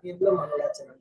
अभी हम लोग मंगलाचरण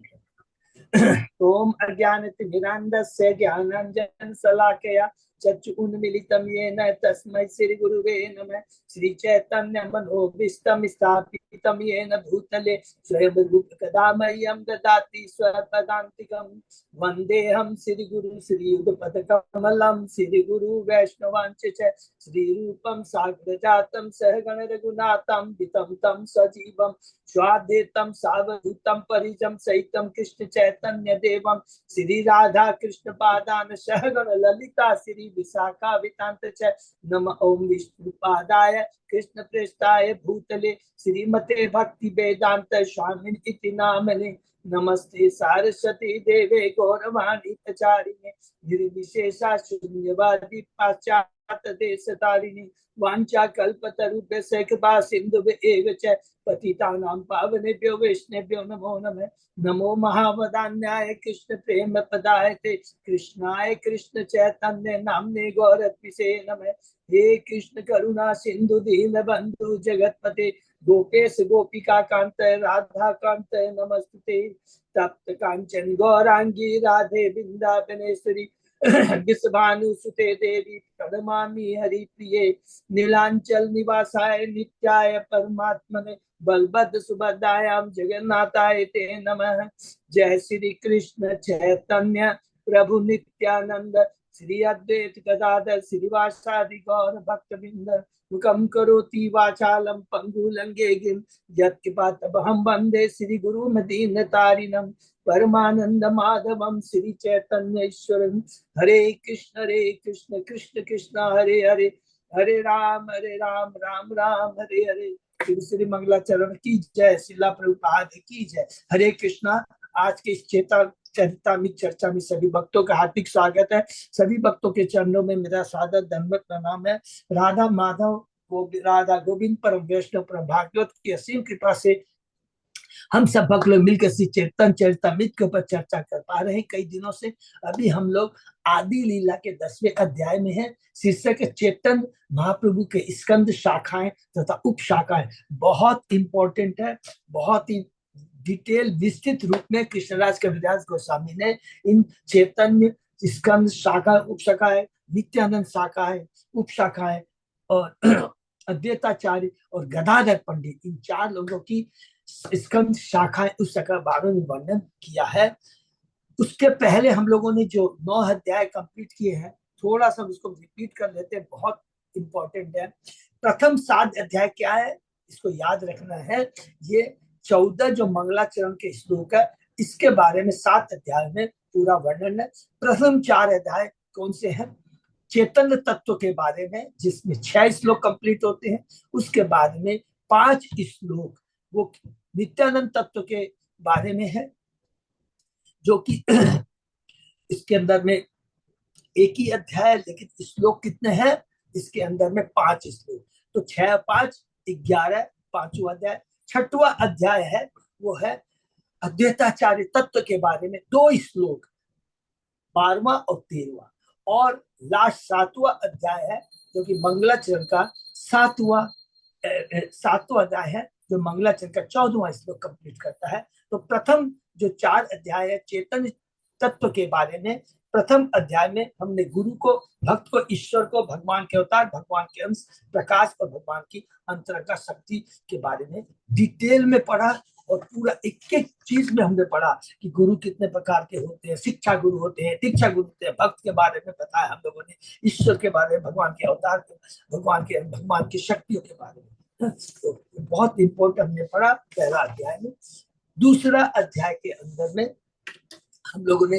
ओम अज्ञानतिमिरान्धस्य ज्ञानाञ्जन शलाकया चक्षुरुन्मीलितं येन तस्मै श्री गुरुवे नमः। श्री चैतन्य मनोभीष्टं स्थापितं येन भूतले स्वयं रूप कदा मह्यं ददाति स्वपदान्तिकं। वन्देऽहं श्री गुरु श्रीयुगपदकमलं श्री गुरु वैष्णवांच च श्रीरूपं साग्रजातं सहगण रघुनाथं वितं तं सजीवं स्वाद्वैतं सावधूतं परिजं सहितं कृष्ण चैतन्य देवं श्री राधा कृष्ण पादान सहगण ललिता श्री विशाखा वितांत च नम ओम विष्णुपादाय कृष्ण प्रेष्ठाय भूतले श्रीमते भक्ति वेदांत स्वामिन इति नामने। नमस्ते सारस्वती देवे गौरवाणी प्रचारिणे निर्विशेषा शून्यवादी पाश्चात्य देश तारिणी वांछा कल्पतरुभ्यश्च कृपा सिन्धुभ्येव च पतितानां पावनेभ्यो वैष्णवेभ्यो नमो नमः। नमो महावदान्याय कृष्ण प्रेम पदायते कृष्णाय कृष्ण चैतन्य नामने गौरत्विषे नमः। हे कृष्ण करुणा सिंधु दीन बंधु जगतपते गोपेश गोपिका कांत राधा कांत नमस्ते। तप्त कांचन गौरांगी राधे वृंदावनेश्वरी विश्वानुसुते देवी प्रणमामि हरिप्रिये। नीलांचल निवासाय नित्याय परमात्मने बलभद्र सुभद्रायां जगन्नाथाय ते नमः। जय श्री कृष्ण चैतन्य प्रभु नित्यानंद श्री अद्वैत गदाधर श्रीवासादि गौर भक्तवृंद मुखम करोति वाचालम पंगुलंगे गिम यत्कृपातमहं वंदे श्री गुरु मदीनतारिणं परमानंद माधवम श्री चैतन्य ईश्वरं। हरे कृष्ण कृष्ण कृष्ण हरे हरे हरे राम राम राम हरे हरे। श्री मंगलाचरण की जय। शिला प्रभुपाद की जय। हरे कृष्णा। आज के इस चरितामित चर्चा में सभी भक्तों का हार्दिक स्वागत है। सभी भक्तों के चरणों में मेरा सादर दंडवत प्रणाम है। राधा माधव राधा गोविंद परम वैष्णव परम भागवत की असीम कृपा से हम सब भक्त लोग मिलकर श्री चैतन्य चरितामृत के ऊपर चर्चा कर पा रहे हैं कई दिनों से। अभी हम लोग आदि लीला के 10वें अध्याय में है। शीर्षक चेतन महाप्रभु के स्कंद शाखाएं तथा उप शाखाएं। बहुत इंपॉर्टेंट है। बहुत ही डिटेल विस्तृत रूप में कृष्णराज कविराज गोस्वामी ने इन चैतन्य स्कंद शाखा उप शाखाएं नित्यानंद शाखाएं उप शाखाएं और अद्वैताचार्य और गदाधर पंडित इन चार लोगों की स्कंद शाखाएं उस शाखा बारों में वर्णन किया है। उसके पहले हम लोगों ने जो 9 अध्याय कंप्लीट किए हैं थोड़ा सा उसको रिपीट कर लेते हैं। बहुत इंपॉर्टेंट है। प्रथम 7 अध्याय क्या है इसको याद रखना है। ये 14 जो मंगलाचरण के श्लोक है इसके बारे में 7 अध्याय में पूरा वर्णन है। प्रथम 4 अध्याय कौन से हैं? चैतन्य तत्व के बारे में जिसमें 6 श्लोक कंप्लीट होते हैं। उसके बाद में 5 श्लोक वो नित्यानंद तत्व के बारे में है जो कि इसके अंदर में एक ही अध्याय लेकिन श्लोक कितने हैं? इसके अंदर में 5 श्लोक। तो 6 5 11 पांचवा अध्याय। 6वां अध्याय है वो है अद्वैताचार्य तत्व के बारे में 2 श्लोक 12वां और 13वां। और लास्ट 7वां अध्याय है जो कि मंगलाचरण का 7वां अध्याय है जो मंगलाचरण का 14वां श्लोक कंप्लीट करता है। तो प्रथम जो 4 अध्याय है चैतन्य तत्व के बारे में। प्रथम अध्याय में हमने गुरु को भक्त को ईश्वर को भगवान के अवतार भगवान के अंश प्रकाश और भगवान की अंतरंगा शक्ति के बारे में डिटेल में पढ़ा और पूरा एक एक चीज में हमने पढ़ा कि गुरु कितने प्रकार के होते हैं। शिक्षा गुरु होते हैं, दीक्षा गुरु होते हैं। भक्त के बारे में बताया हम लोगों ने, ईश्वर के बारे में, भगवान के अवतार भगवान की शक्तियों के बारे में। तो बहुत इंपॉर्टेंट हमने पढ़ा पहला अध्याय में। दूसरा अध्याय के अंदर में हम लोगों ने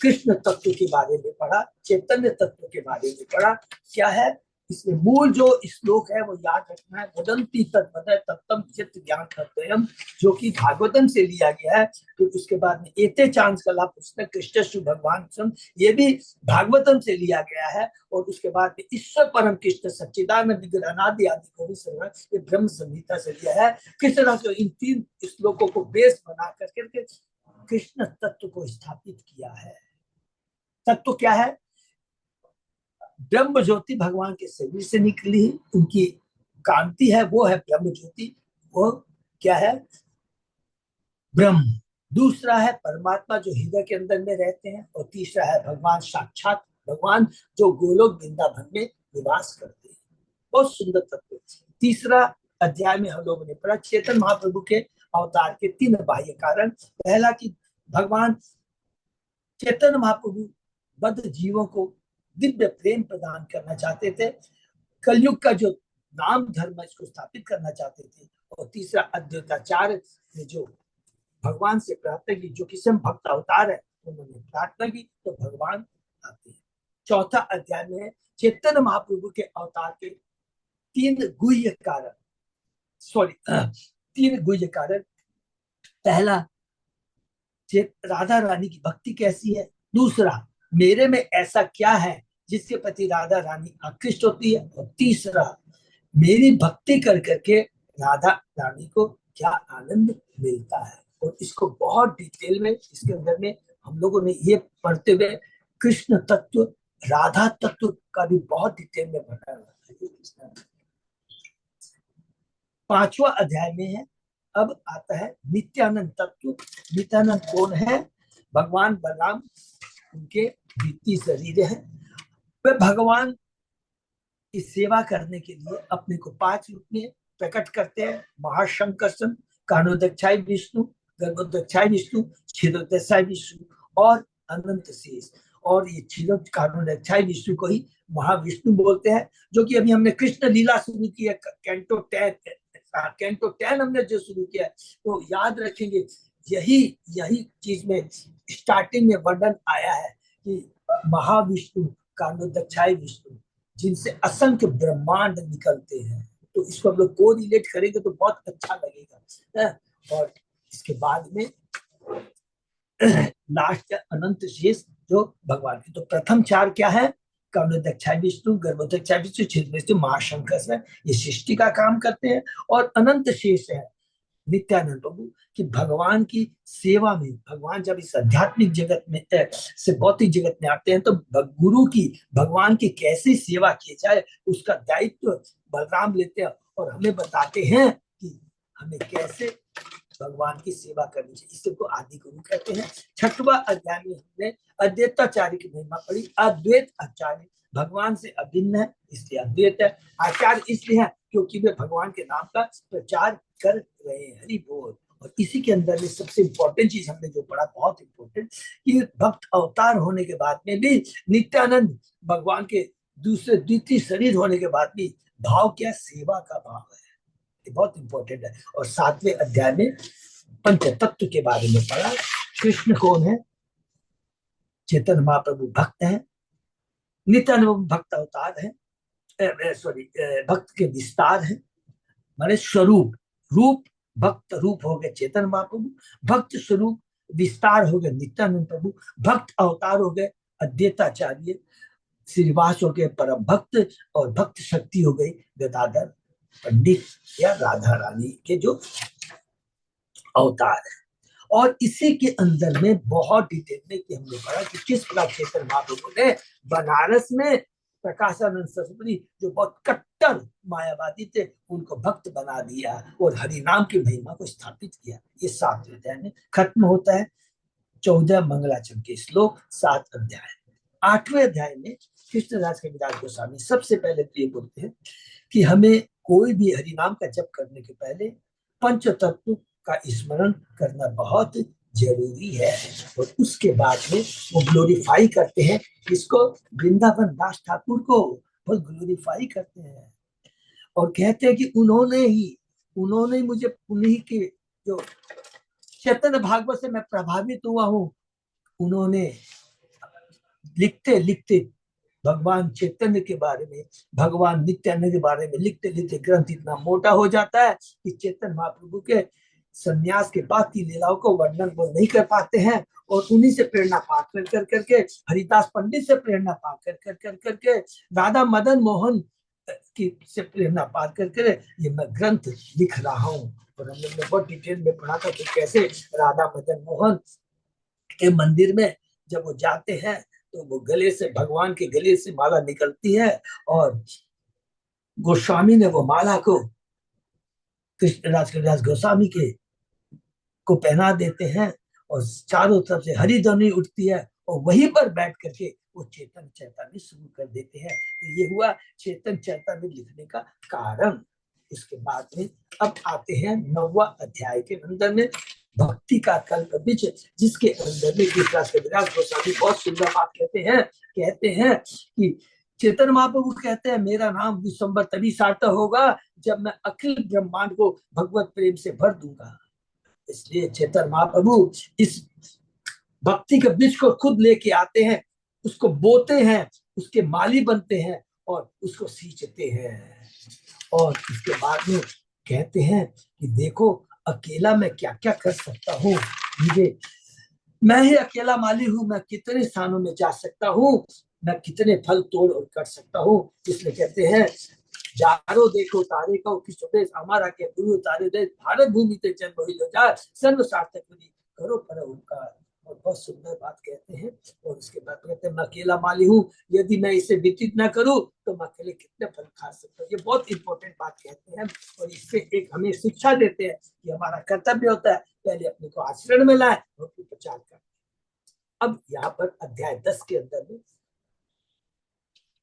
कृष्ण तत्व के बारे में पढ़ा, चैतन्य तत्व के बारे में पढ़ा। क्या है इसमें मूल जो श्लोक है वो याद रखना है। वदंती तत्पदय तत्तम चित्त ज्ञान तत्वयम् जो कि भागवतम से लिया गया है। तो उसके बाद में एते चांस कला पुस्तक कृष्ण भगवान सम ये भी भागवतम से लिया गया है। और उसके बाद में ईश्वर परम कृष्ण सच्चिदानंद विग्रहनादि आदि को भी ये ब्रह्म संहिता से लिया है। किस तरह से इन 3 श्लोकों को बेस बना करके कृष्ण तत्व को स्थापित किया है। तत्व क्या है? ब्रह्म ज्योति भगवान के शरीर से निकली उनकी कांति है वो है ब्रह्म ज्योति। वो क्या है? ब्रह्म, दूसरा है परमात्मा जो हृदय के अंदर में रहते हैं, और तीसरा है भगवान साक्षात भगवान जो गोलोक वृंदावन में निवास करते हैं। बहुत सुंदर तत्व। तीसरा अध्याय में हम लोगों ने पढ़ा चेतन महाप्रभु के अवतार के तीन बाह्य कारण। पहला कि भगवान चेतन महाप्रभु बद्ध जीवों को दिव्य प्रेम प्रदान करना चाहते थे, कलयुग का जो नाम धर्म है इसको स्थापित करना चाहते थे। और तीसरा अद्वैताचार्य ने जो भगवान से प्रार्थना की, जो किसी भक्त अवतार है उन्होंने प्रार्थना की तो भगवान आते हैं। चौथा अध्याय में चैतन्य महाप्रभु के अवतार के तीन गुह्य कारण, तीन गुह्य कारण। पहला, राधा रानी की भक्ति कैसी है। दूसरा, मेरे में ऐसा क्या है जिसके प्रति राधा रानी आकृष्ट होती है। और तीसरा, मेरी भक्ति कर करके राधा रानी को क्या आनंद मिलता है। और इसको बहुत डिटेल में इसके अंदर में हम लोगों ने ये पढ़ते हुए कृष्ण तत्व राधा तत्व का भी बहुत डिटेल में पढ़ा है। पांचवा अध्याय में है, अब आता है नित्यानंद तत्व। नित्यानंद कौन है। भगवान बलराम उनके द्वितीय शरीर है। वे भगवान की सेवा करने के लिए अपने को 5 रूप में प्रकट करते हैं। महाशंकर्षण, कानोदक्षाय विष्णु, गर्भोदक्षाय विष्णु, क्षीरोदक्षाय विष्णु और अनंत शेष। और ये क्षीरो कानोदक्षाय विष्णु को ही महाविष्णु बोलते हैं, जो कि अभी हमने कृष्ण लीला शुरू की है। कैंटो 10 हमने जो शुरू किया है, तो याद रखेंगे यही चीज में स्टार्टिंग में वर्णन आया है कि महाविष्णु कानोदक्षाय विष्णु, जिनसे असंख्य ब्रह्मांड निकलते हैं। तो इसको हम लोग को रिलेट करेंगे तो बहुत अच्छा लगेगा। और इसके बाद में लास्ट अनंत शेष जो भगवान की। तो प्रथम 4 क्या है, कानोदक्षाय विष्णु, गर्भोदक्षाय विष्णु, क्षीरोदक्षाय, महाशंकर, ये सृष्टि का काम करते हैं। और अनंत शेष है नित्यानंद प्रभु कि भगवान की सेवा में, भगवान जब इस आध्यात्मिक जगत में से भौतिक जगत में आते हैं तो गुरु की, भगवान की कैसी सेवा की जाए उसका दायित्व बलराम लेते हैं और हमें बताते हैं कि हमें कैसे भगवान की सेवा करनी चाहिए। इसे को आदि गुरु कहते हैं। 6वां अध्याय में हमने अद्वैताचार्य की महिमा पढ़ी। अद्वैत आचार्य भगवान से अभिन्न है इसलिए अद्वैत है। आचार्य इसलिए है क्योंकि वे भगवान के नाम का प्रचार कर रहे हैं। हरि बोल। और इसी के अंदर में सबसे इंपॉर्टेंट चीज हमने जो पढ़ा, बहुत इंपॉर्टेंट, कि भक्त अवतार होने के बाद में भी नित्यानंद भगवान के द्वितीय शरीर होने के बाद भी भाव क्या, सेवा का भाव है। ये बहुत इंपॉर्टेंट है। और 7वें अध्याय में पंच तत्व के बारे में पढ़ा। कृष्ण कौन है, चेतन महाप्रभु भक्त है, नित्यानंद भक्त अवतार है, भक्त के विस्तार है, माने स्वरूप, रूप भक्त रूप हो गए चेतन महाप्रभु, भक्त स्वरूप विस्तार हो गए नित्यानंद प्रभु, भक्त अवतार हो गए अद्वैताचार्य श्रीवास हो गए परम भक्त, और भक्त शक्ति हो गई गदाधर पंडित या राधा रानी के जो अवतार है। और इसी के अंदर में बहुत डिटेल में कि हमने पढ़ा कि किस प्रकार चेतन महाप्रभु ने बनारस में प्रकाशानंद सरस्वती जो बहुत कट्टर मायावादी थे उनको भक्त बना दिया और हरि नाम की महिमा को स्थापित किया। ये 7वें अध्याय में खत्म होता है। 14 मंगलाचरण के श्लोक, 7 अध्याय। 8वें अध्याय में कृष्णदास कविराज गोस्वामी सबसे पहले तो ये बोलते हैं कि हमें कोई भी हरि नाम का जप करने के पहले पंच तत्व का स्मरण करना बहुत जरूरी है। और उसके बाद में वो ग्लोरीफाई करते हैं इसको, वृंदावन दास ठाकुर को बहुत ग्लोरीफाई करते हैं और कहते हैं कि उन्होंने मुझे, उन्हीं के जो चैतन्य भागवत से मैं प्रभावित हुआ हूँ, उन्होंने लिखते लिखते भगवान चैतन्य के बारे में, भगवान नित्यानंद के बारे में लिखते लिखते ग्रंथ इतना मोटा हो जाता है कि चैतन्य महाप्रभु के संन्यास के बाद की लीलाओं को वर्णन वो नहीं कर पाते हैं। और उन्हीं से प्रेरणा पा कर करके, हरिदास पंडित से प्रेरणा पा कर करके, राधा मदन मोहन की से प्रेरणा पा कर ये मैं ग्रंथ लिख रहा हूँ। और हम लोग ने बहुत डिटेल में पढ़ा था कि कैसे राधा मदन मोहन के मंदिर में जब वो जाते हैं तो वो गले से, भगवान के गले से माला निकलती है और गोस्वामी ने वो माला को कृष्णदास कविराज गोस्वामी के को पहना देते हैं और चारों तरफ से हरी ध्वनि उठती है और वहीं पर बैठ करके वो चेतन चैतन्य शुरू कर देते हैं। तो ये हुआ चेतन चैतन्य लिखने का कारण। उसके बाद में अब आते हैं 9वां अध्याय के अंदर में भक्ति का कल्प बीज, जिसके अंदर में कविराज गोस्वामी बहुत सुंदर बात कहते हैं कि चेतन महाप्रभु कहते हैं मेरा नाम विश्वम्बर तभी सार्थक होगा जब मैं अखिल ब्रह्मांड को भगवत प्रेम से भर दूंगा। इसलिए चेतन महाप्रभु इस भक्ति के बीज को खुद लेके आते हैं, उसको बोते हैं, उसके माली बनते हैं और उसको सींचते हैं। और इसके बाद में कहते हैं कि देखो अकेला मैं क्या क्या कर सकता हूँ, मुझे मैं ही अकेला माली हूँ, मैं कितने स्थानों में जा सकता हूँ, मैं कितने फल तोड़ और कर सकता हूँ। इसलिए कहते हैं जारो देखो तारे का किस हमारा के गुरु तारे दे भारत भूमि ते जन्म हुई जा सर्व सार्थक करो पर उनका। और बहुत सुंदर बात कहते हैं। और उसके बाद कहते हैं मैं अकेला माली हूँ, यदि मैं इसे वितरित ना करूँ तो मैं अकेले कितने फल खा सकता हूँ। ये बहुत इंपॉर्टेंट बात कहते हैं और इससे एक हमें शिक्षा देते हैं कि हमारा कर्तव्य होता है पहले अपने को आचरण में लाए और फिर प्रचार करें। अब यहाँ पर अध्याय 10 के अंदर में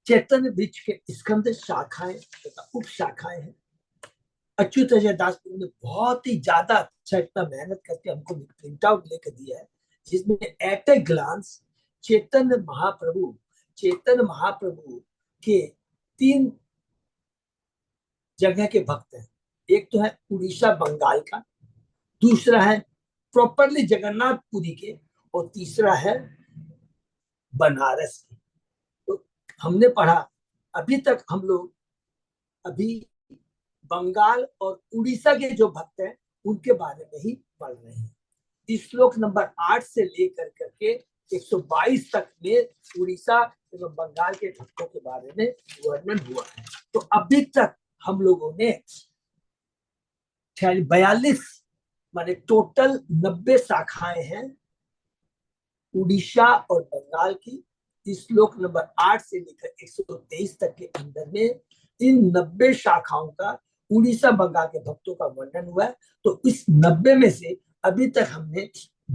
चैतन्य वृक्ष के स्कंद शाखाएं तथा उप शाखाएं हैं। अच्युत दास ने बहुत ही ज्यादा अच्छा इतना मेहनत करके हमको प्रिंट आउट लेकर दिया है, जिसमें eight a glance Chaitanya Mahaprabhu के 3 जगह के भक्त हैं। एक तो है उड़ीसा बंगाल का, दूसरा है प्रॉपरली जगन्नाथपुरी के और तीसरा है बनारस के। तो हमने पढ़ा अभी तक हम लोग अभी बंगाल और उड़ीसा के जो भक्त हैं उनके बारे में ही पढ़ रहे हैं। इस श्लोक नंबर 8 से लेकर करके 122 तक में उड़ीसा एवं बंगाल के भक्तों के बारे में वर्णन हुआ है। तो अभी तक हम लोगों ने 42 माने टोटल 90 शाखाएं हैं उड़ीसा और बंगाल की। इस श्लोक नंबर 8 से लेकर 123 तक के अंदर में इन 90 शाखाओं का उड़ीसा बंगाल के भक्तों का वर्णन हुआ है। तो इस 90 में से अभी तक हमने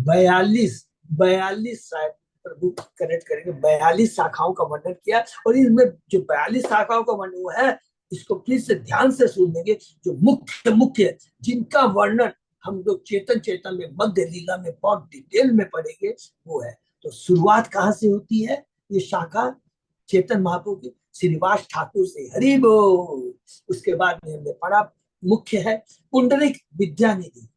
42 शायद प्रभु कनेक्ट करेंगे 42 शाखाओं का वर्णन किया। और इसमें जो 42 शाखाओं का वर्णन हुआ है इसको फिर से ध्यान से सुनेंगे। जो मुख्य जिनका वर्णन हम लोग चेतन में मध्य लीला में बहुत डिटेल में पढ़ेंगे वो है। तो शुरुआत कहाँ से होती है? ये शाखा चेतन महाप्रभु की श्रीवास ठाकुर से, हरि बोल। उसके बाद में हमने पढ़ा मुख्य है पुंडरीक विद्यानिधि।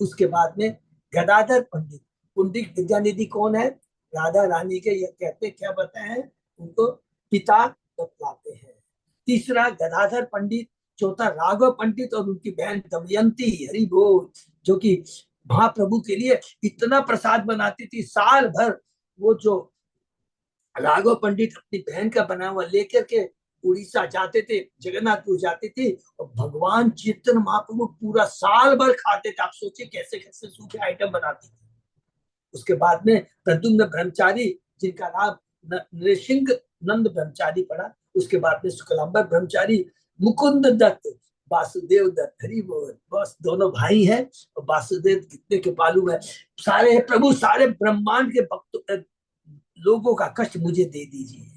उसके बाद में गदाधर पंडित। पुंडरीक विद्यानिधि कौन है? राधा रानी के ये कहते क्या बताए हैं उनको पिता बतलाते हैं। तीसरा गदाधर पंडित, चौथा राघव पंडित और उनकी बहन दमयंती, हरि बोल, जो कि महाप्रभु के लिए इतना प्रसाद बनाती थी साल भर। वो जो राघव पंडित अपनी बहन का बना हुआ लेकर के उड़ीसा जाते थे, जगन्नाथपुर जाते थे और भगवान चैतन्य महाप्रभु पूरा साल भर खाते थे। आप सोचिए कैसे कैसे सूखे आइटम बनाते थे। उसके बाद में प्रद्युम्न ब्रह्मचारी, जिनका नाम नृसिंह नंद ब्रह्मचारी पड़ा। उसके बाद में शुक्लांबर ब्रह्मचारी, मुकुंद दत्त, वासुदेव दत्त, हरि बोल। बस दोनों भाई हैं और वासुदेव कितने के पालू है। सारे प्रभु सारे ब्रह्मांड के भक्तों लोगों का कष्ट मुझे दे दीजिए।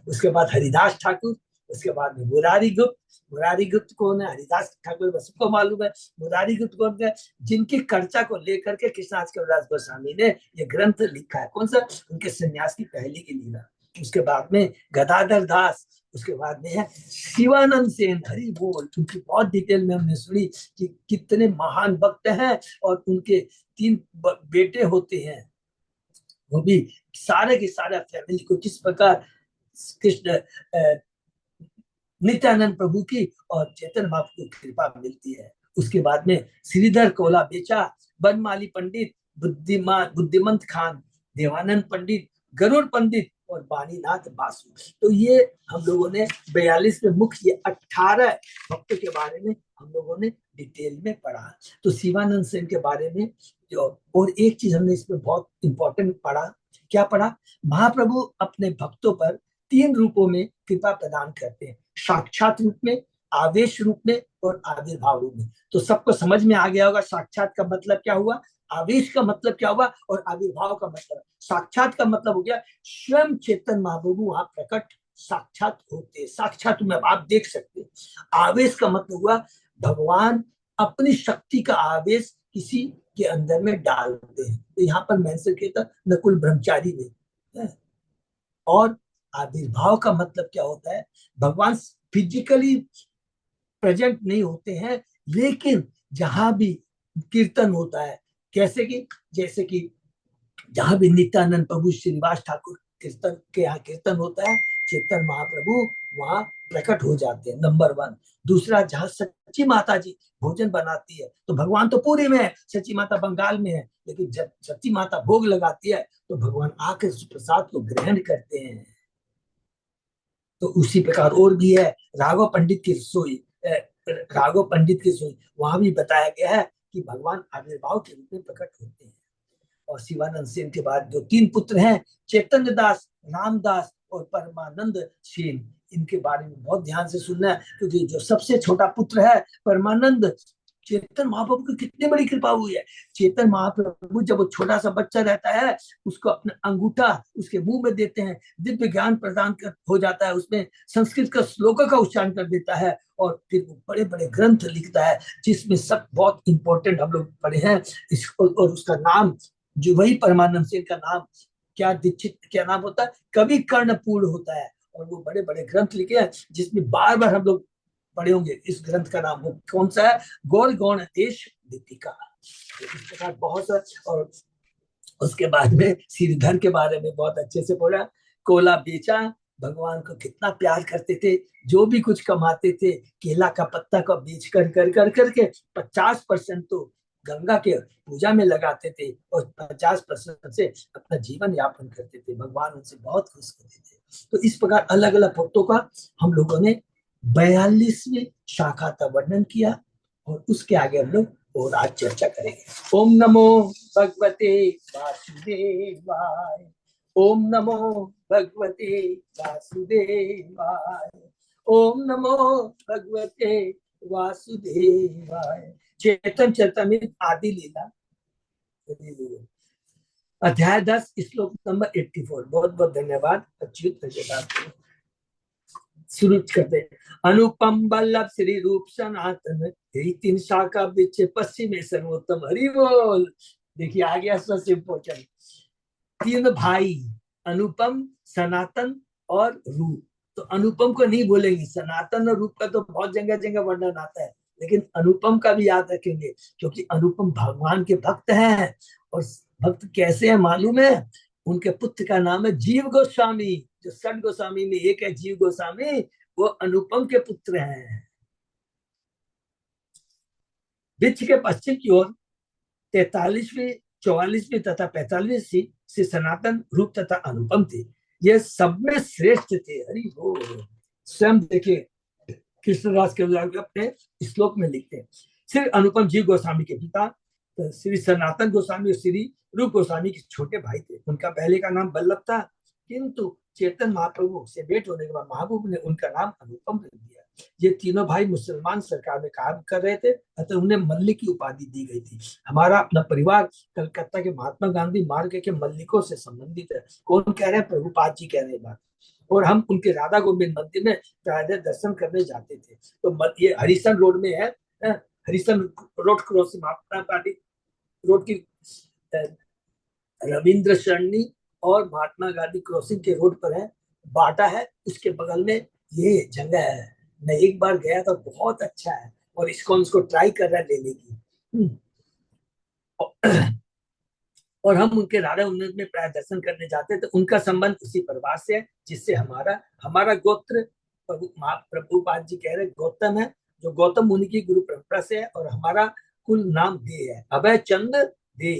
उसके बाद हरिदास ठाकुर, उसके बाद में मुरारी गुप्त कौन है? हरिदास ठाकुर सबको मालूम है। मुरारी गुप्त कौन है? जिनकी कर्चा को लेकर के कृष्णदास कविराज गोस्वामी ने ये ग्रंथ लिखा है। कौन सा? उनके सन्यास की पहली की लीला। उसके बाद में गदाधर दास, उसके बाद में है शिवानंद सेन, हरि बोल। उनकी बहुत डिटेल में हमने सुनी कि कितने महान भक्त हैं और उनके 3 बेटे होते हैं। वो भी सारे के सारे फैमिली को किस प्रकार कृष्ण नित्यानंद प्रभु की और चैतन्य महाप्रभु की कृपा मिलती है। उसके बाद में श्रीधर कोला बेचा, बनमाली पंडित, बुद्धिमंत खान, देवानंद पंडित, गरुड़ पंडित और वाणीनाथ बासु। तो ये हम लोगों ने 42 में मुख्य 18 भक्तों के बारे में हम लोगों ने डिटेल में पढ़ा। तो शिवानंद सेन के बारे में और एक चीज हमने इसमें बहुत इंपॉर्टेंट पढ़ा। क्या पढ़ा? महाप्रभु अपने भक्तों पर 3 रूपों में कृपा प्रदान करते हैं। साक्षात रूप में, आवेश रूप में और आविर्भाव रूप में। तो सबको समझ में आ गया होगा साक्षात का मतलब क्या हुआ, आवेश का मतलब क्या हुआ, और आविर्भाव का मतलब। साक्षात का मतलब हो गया स्वयं चेतन महाप्रभु वहां प्रकट साक्षात होते, साक्षात में आप देख सकते। आवेश का मतलब हुआ भगवान अपनी शक्ति का आवेश किसी के अंदर में डालते हैं। तो यहाँ पर मेंशन किया था नकुल ब्रह्मचारी में। और आविर्भाव का मतलब क्या होता है, भगवान फिजिकली प्रेजेंट नहीं होते हैं, लेकिन जहां भी कीर्तन होता है, कैसे कि जैसे कि जहां भी नित्यानंद प्रभु श्रीनिवास ठाकुर कीर्तन के यहाँ कीर्तन होता है, चेतन महाप्रभु वहां प्रकट हो जाते हैं, नंबर वन। दूसरा, जहां सच्ची माता जी भोजन बनाती है, तो भगवान तो पूरी में है, सच्ची माता बंगाल में है, लेकिन जब सच्ची माता भोग लगाती है तो भगवान आकर उस प्रसाद को ग्रहण करते हैं। तो उसी प्रकार और भी है राघव पंडित की रसोई, राघव पंडित की रसोई, वहां भी बताया गया है कि भगवान आविर्भाव के रूप में प्रकट होते हैं। और शिवानंद सेन के बाद जो तीन पुत्र हैं, चैतन्य दास, रामदास और परमानंद सेन, इनके बारे में बहुत ध्यान से सुनना है, क्योंकि जो सबसे छोटा पुत्र है परमानंद, चेतन महाप्रभु की कितनी बड़ी कृपा हुई है। चेतन महाप्रभु जब वो छोटा सा बच्चा रहता है, उसको अपना अंगूठा उसके मुंह में देते हैं, दिव्य ज्ञान प्रदान हो जाता है, उसमें संस्कृत का श्लोक का उच्चारण कर देता है, और फिर वो बड़े बड़े ग्रंथ लिखता है, जिसमें सब बहुत इंपॉर्टेंट हम लोग पढ़े हैं। और उसका नाम, जो वही परमानंद सेन का नाम क्या दीक्षित क्या नाम होता है, कवि कर्णपूर्ण होता है। और वो बड़े बड़े ग्रंथ लिखे हैं, जिसमें बार बार हम लोग पढ़े होंगे। इस ग्रंथ का नाम वो कौन सा है, गौर गौण देश दीपिका। तो इस प्रकार बहुत सा। और उसके बाद में श्रीधर के बारे में बहुत अच्छे से बोला, कोला बेचा, भगवान को कितना प्यार करते थे, जो भी कुछ कमाते थे केला का पत्ता को बेच कर करके 50% तो गंगा के पूजा में लगाते थे, और 50% से अपना जीवन यापन करते थे। भगवान उनसे बहुत खुश होते थे। तो इस प्रकार अलग अलग भक्तों का हम लोगों ने 42वीं शाखा का वर्णन किया, और उसके आगे हम लोग और आज चर्चा करेंगे। ओम नमो भगवते वासुदेवाय, ओम नमो भगवते वासुदेवाय, ओम नमो भगवते वासुदेवाय। चेतन चरितमृत आदि लीला अध्याय 10 श्लोक नंबर 84। बहुत बहुत धन्यवाद। अच्युत शुरू करते। अनुपम बल्लभ श्री रूप सनातन, तीन शाखा बिच पश्चिमे सर्वोत्तम। हरि बोल। देखिए आ गया स्वसिंपोचन। तीन भाई, अनुपम, सनातन और रूप। तो अनुपम को नहीं बोलेंगे, सनातन और रूप का तो बहुत जगह जगह वर्णन आता है, लेकिन अनुपम का भी याद रखेंगे, क्योंकि अनुपम भगवान के भक्त हैं। और भक्त कैसे हैं मालूम है, उनके पुत्र का नाम है जीव गोस्वामी। जो 6 गोस्वामी में एक है जीव गोस्वामी, वो अनुपम के पुत्र हैं। वृक्ष के पश्चिम की ओर 43वीं, 44वीं तथा 45वीं से सनातन, रूप तथा अनुपम थे। ये सब में श्रेष्ठ थे। हरि बोल। स्वयं देखिए कृष्णदास के अपने श्लोक में लिखते हैं, श्री अनुपम जी गोस्वामी के पिता श्री सनातन गोस्वामी और श्री रूप गोस्वामी के छोटे भाई थे। उनका पहले का नाम बल्लभ था, किंतु चेतन महाप्रभु से भेंट होने के बाद महबूब ने उनका नाम अनुपम रख दिया। ये तीनों भाई मुसलमान सरकार में काम कर रहे थे, अतः उन्हें मल्लिक की उपाधि दी गई थी। हमारा अपना परिवार कलकत्ता के महात्मा गांधी मार्ग के मल्लिकों से संबंधित है। कौन कह रहे हैं, प्रभुपाद जी कह रहे हैं बात। और हम उनके राधा गोविंद मंदिर में प्रायः दर्शन करने जाते थे। तो ये हरिसन रोड में है, Harrison road crossing, Mahatma Gandhi road की रविंद्र सरणी और महात्मा गांधी क्रॉसिंग के रोड पर है, बाटा है, उसके बगल में ये जगह है। मैं एक बार गया था, बहुत अच्छा है, और इसको ट्राई कर रहा है लेने की। और हम उनके राधा उन्नत में प्राय दर्शन करने जाते थे। उनका संबंध उसी परिवार से है जिससे हमारा हमारा गोत्र, प्रभुपाद जी कह रहे गौतम है, जो गौतम मुनि की गुरु परंपरा से है, और हमारा कुल नाम दे है, अभय चंद दे।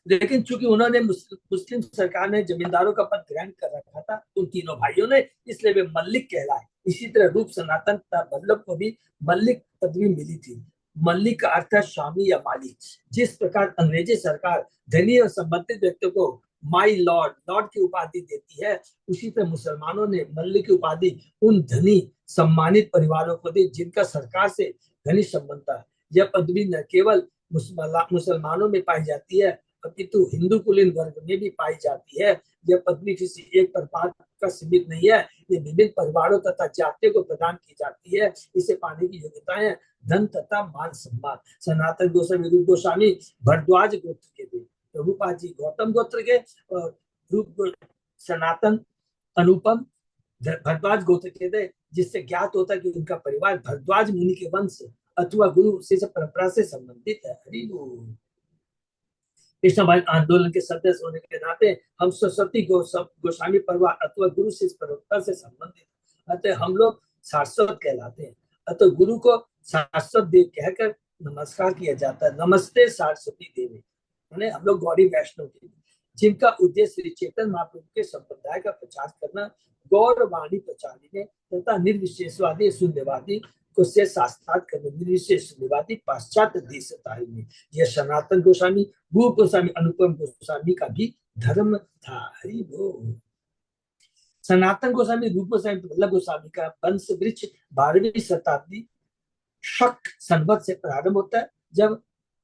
लेकिन चूंकि उन्होंने मुस्लिम सरकार ने जमींदारों का पद ग्रहण कर रखा था उन तीनों भाइयों ने, इसलिए वे मल्लिक कहलाए। इसी तरह रूप, सनातन तथा बल्लभ को भी मल्लिक पदवी मिली थी। मल्लिक का अर्थ है स्वामी या मालिक। जिस प्रकार अंग्रेजी सरकार धनी और संबंधित व्यक्तियों को माई लॉर्ड, लॉर्ड की उपाधि देती है, उसी तरह मुसलमानों ने मल्ल की उपाधि उन धनी सम्मानित परिवारों को दी जिनका सरकार से घनिष्ठ संबंध था। यह पदवी न केवल मुसलमानों में पाई जाती है अपितु हिंदू कुलीन वर्ग में भी पाई जाती है। यह पदवी किसी एक परिवार का सीमित नहीं है, ये विभिन्न परिवारों तथा जातियों को प्रदान की जाती है। इसे पाने की योग्यताएं धन तथा मान सम्मान। सनातन गोस्वामी रूप गोस्वामी भरद्वाज गोत्र के थे, प्रभुपाद जी गौतम गोत्र के, और रूप सनातन अनुपम भरद्वाज गोत्र के थे, जिससे ज्ञात होता है कि उनका परिवार भरद्वाज मुनि के वंश अथवा गुरु से परंपरा से संबंधित है। हरि बोल। कृष्ण भाई आंदोलन के सदस्य होने के नाते हम सरस्वती गोस्वामी परिवार अथवा गुरु से परंपरा से संबंधित, अतः हम लोग सारस्वत कहलाते हैं। अतः गुरु को सारस्वत देव कहकर नमस्कार किया जाता है। नमस्ते सरस्वती देवी। हम लोग गौरी वैष्णव के, जिनका उद्देश्य श्री चैतन्य महाप्रभु के संप्रदाय का प्रचार करना, गौरवाणी प्रचारिणे तथा निर्विशेषवादी शून्यवादी को से शास्त्रार्थ करने, निर्विशेष शून्यवादी पाश्चात्य देशताई में। यह सनातन गोस्वामी, रूप गोस्वामी, अनुपम गोस्वामी का भी धर्म था। हरि बोल। सनातन गोस्वामी, रूप गोस्वामी, वल्लभ गोस्वामी का वंश वृक्ष 12वीं शताब्दी शक संवत से प्रारंभ होता है, जब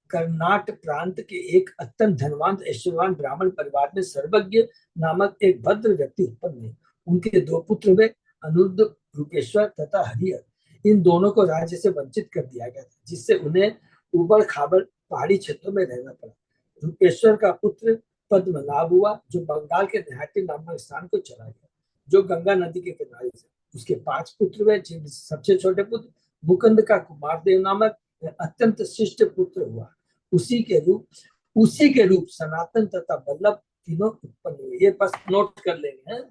कर्नाटक प्रांत के एक अत्यंत धनवान ऐश्वर्यवान ब्राह्मण परिवार में सर्वज्ञ नामक एक भद्र व्यक्ति उत्पन्न हुए। उनके 2 पुत्र हुए, अनुरुद्ध, रूपेश्वर तथा हरिहर। इन दोनों को राज्य से वंचित कर दिया गया था, जिससे उन्हें उबड़ खाबड़ पहाड़ी क्षेत्रों में रहना पड़ा। रूपेश्वर का पुत्र पद्मनाभ हुआ, जो बंगाल के नैहाटी नामक स्थान को चला गया, जो गंगा नदी के किनारे से। उसके 5 पुत्र हुए, जिनमें सबसे छोटे पुत्र मुकुंद का कुमार देव नामक अत्यंत शिष्ट पुत्र हुआ। उसी के रूप सनातन तथा वल्लभ तीनों उत्पन्न हुए। ये बस नोट कर लेंगे हैं,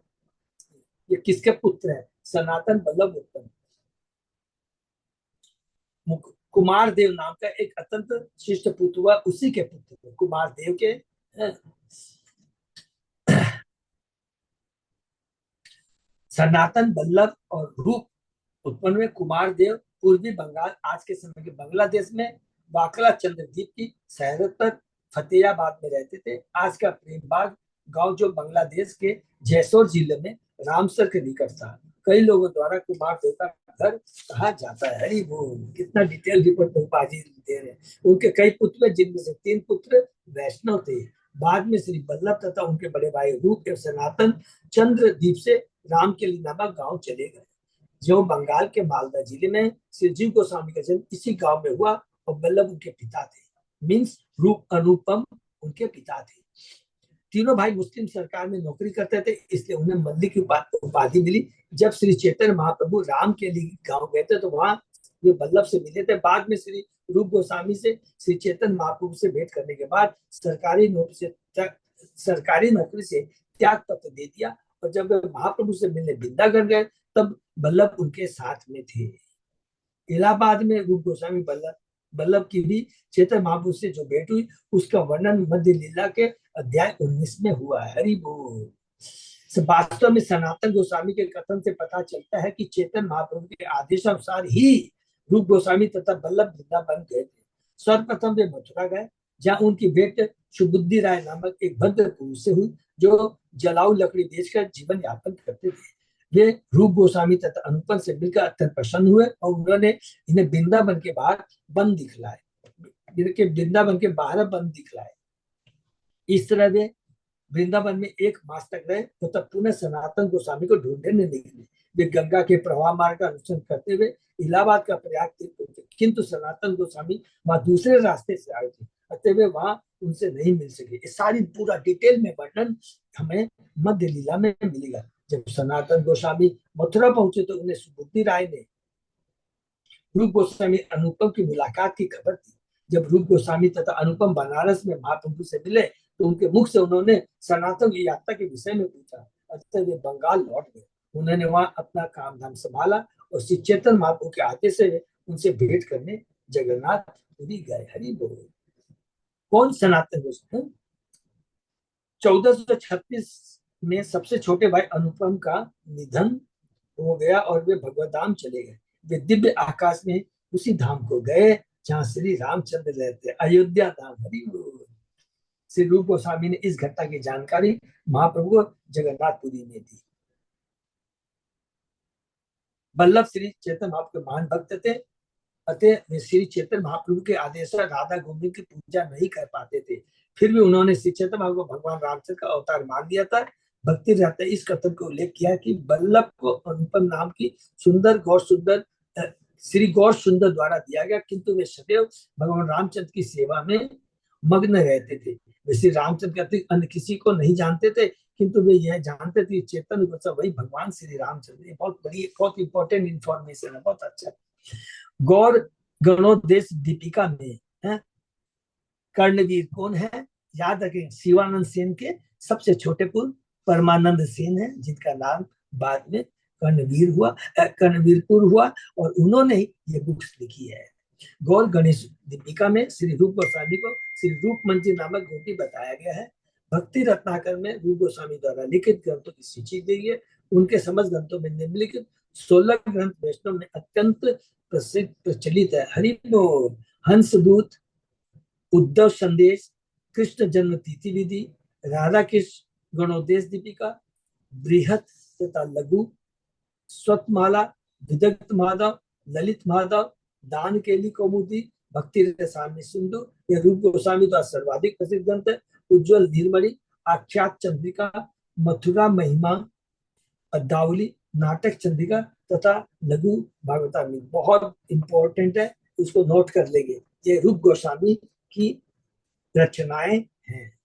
ये किसके पुत्र हैं? सनातन वल्लभ उत्पन्न। कुमार देव नाम का एक अत्यंत शिष्ट पुत्र हुआ, उसी के पुत्र कुमार देव के। सनातन वल्लभ और रूप उत्पन्न हुए। कुमार देव पूर्वी बंगाल, आज के समय के बांग्लादेश में बाकला चंद्रदीप की शहरत पर फतेहाबाद में रहते थे। आज का प्रेमबाग गांव, जो बांग्लादेश के जैसोर जिले में रामसर के निकट था, कई लोगों द्वारा कुमार देव का घर कहा जाता है। हरि बोल। कितना डिटेल रिपोर्ट प्रभुपाद दे रहे हैं। उनके कई पुत्र, जिनमें से 3 पुत्र वैष्णव थे। बाद में श्री वल्लभ तथा उनके बड़े भाई रूप एवं सनातन चंद्रदीप से रामकेली नामक गांव चले गए, जो बंगाल के मालदा जिले में। श्री जीव गोस्वामी का जन्म इसी गांव में हुआ और वल्लभ उनके पिता थे, मीन्स रूप अनुपम उनके पिता थे। तीनों भाई मुस्लिम सरकार में नौकरी करते थे, इसलिए उन्हें मल्ली की उपाधि मिली। जब श्री चैतन्य महाप्रभु राम के लिए गांव गए थे, तो वहां वे वल्लभ से मिले थे। बाद में श्री रूप गोस्वामी से श्री चैतन्य महाप्रभु से भेंट करने के बाद सरकारी नौकरी से त्याग पत्र दे दिया, और जब वे महाप्रभु से मिलने वृंदावन गए, तब वल्लभ उनके साथ में थे। इलाहाबाद में रूप गोस्वामी वल्लभ की भी चैतन्य महाप्रभु से जो भेंट हुई, उसका वर्णन मध्य लीला के अध्याय 19 में हुआ है। हरि बोल। वास्तव में सनातन गोस्वामी के कथन से पता चलता है कि चैतन्य महाप्रभु के आदेशानुसार ही रूप गोस्वामी तथा वल्लभ वृंदावन गए थे। सर्वप्रथम वे मथुरा गए, जहाँ उनकी भेंट सुबुद्धि राय नामक एक भद्र पुरुष से हुई, जो जलाऊ लकड़ी बेचकर जीवन यापन करते थे। वे रूप गोस्वामी तथा अनुपम से मिलकर अत्यंत प्रसन्न हुए, और उन्होंने इन्हें वृंदावन के बाहर बंद दिखलाए, वृंदावन के बाहर बंद दिखलाए। इस तरह वे वृंदावन में 1 मास तक रहे, तो तब पुनः सनातन गोस्वामी को ढूंढने निकले। वे गंगा के प्रवाह मार्ग का अनुसरण करते हुए इलाहाबाद का प्रयाग तीर्थ पहुंचे, किंतु सनातन गोस्वामी वहां दूसरे रास्ते से आए थे, अतः वे वहां उनसे नहीं मिल सके। ये सारी पूरा डिटेल में वर्णन हमें मध्य लीला में मिलेगा। जब सनातन गोस्वामी मथुरा पहुंचे, तो उन्हें सुबुद्धि राय ने रूप गोस्वामी अनुपम की मुलाकात की खबर दी। जब रूप गोस्वामी तथा अनुपम बनारस में महाप्रभु से मिले, तो उनके मुख से उन्होंने सनातन की यात्रा के विषय में पूछा। अतः वे बंगाल लौट गए। उन्होंने वहां अपना काम धाम संभाला, और श्री चैतन्य महाप्रभु के आदेश से उनसे भेंट करने जगन्नाथपुरी गए। हरि बोल। कौन सनातन गोस्वामी? 1436 में सबसे छोटे भाई अनुपम का निधन हो गया, और वे भगवत धाम चले गए। वे दिव्य आकाश में उसी धाम को गए जहाँ श्री रामचंद्र रहते, अयोध्या धाम। हरि बोल। श्री रूप गोस्वामी ने इस घटना की जानकारी महाप्रभु को जगन्नाथपुरी में दी। वल्लभ श्री चैतन्य महाप्रभु के महान भक्त थे, अतः वे श्री चैतन्य महाप्रभु के आदेश पर राधा गोविंद की पूजा नहीं कर पाते थे। फिर भी उन्होंने श्री चैतन्य महाप्रभु को भगवान रामचंद्र का अवतार मान लिया था। भक्ति रहते इस कथन को उल्लेख किया कि वल्लभ को अनुपम नाम की सुंदर गौर सुंदर श्री गौर सुंदर द्वारा दिया गया, किंतु वे सदैव भगवान रामचंद्र की सेवा में मग्न रहते थे। वे श्री रामचंद्र के अतिरिक्त अन्य किसी को नहीं जानते थे, किंतु वे यह जानते थे चेतन वही भगवान श्री रामचंद्र। ये बहुत बड़ी बहुत इंपॉर्टेंट इंफॉर्मेशन है, बहुत अच्छा। गौर गणोदेश दीपिका में है कर्णवीर कौन है, याद रखें, शिवानंद सेन के सबसे छोटे पुत्र परमानंद सेन है, जिनका नाम बाद में कर्णवीरपुर हुआ, और उन्होंने ये बुक्स लिखी है। गौर गणेश दीपिका में श्री रूप गोस्वामी को श्री रूप मंजिल नामक गोपी बताया गया है। भक्ति रत्नाकर में रूप गोस्वामी द्वारा लिखित ग्रंथों की सूची दी है। उनके समस्त ग्रंथों में निम्नलिखित 16 ग्रंथ वैष्णव में अत्यंत प्रसिद्ध प्रचलित है। हरि बोल। हंसदूत, उद्धव संदेश, कृष्ण जन्म तिथि विधि, राधा कृष्ण गणोदेश दीपिका, बृहत तथा लघु, स्वतमाला, विदग्ध माधव, ललित माधव, दान केली कौमुदी, भक्ति रसायन सिंधु, यह रूप गोस्वामी द्वारा सर्वाधिक प्रसिद्ध ग्रंथ है। उज्ज्वल नीलमणि, आख्यात चंद्रिका, मथुरा महिमा, पद्मावली, नाटक चंद्रिका तथा लघु भागवतामृत बहुत इंपॉर्टेंट है, इसको नोट कर लेंगे। ये रूप गोस्वामी की रचनाएं हैं।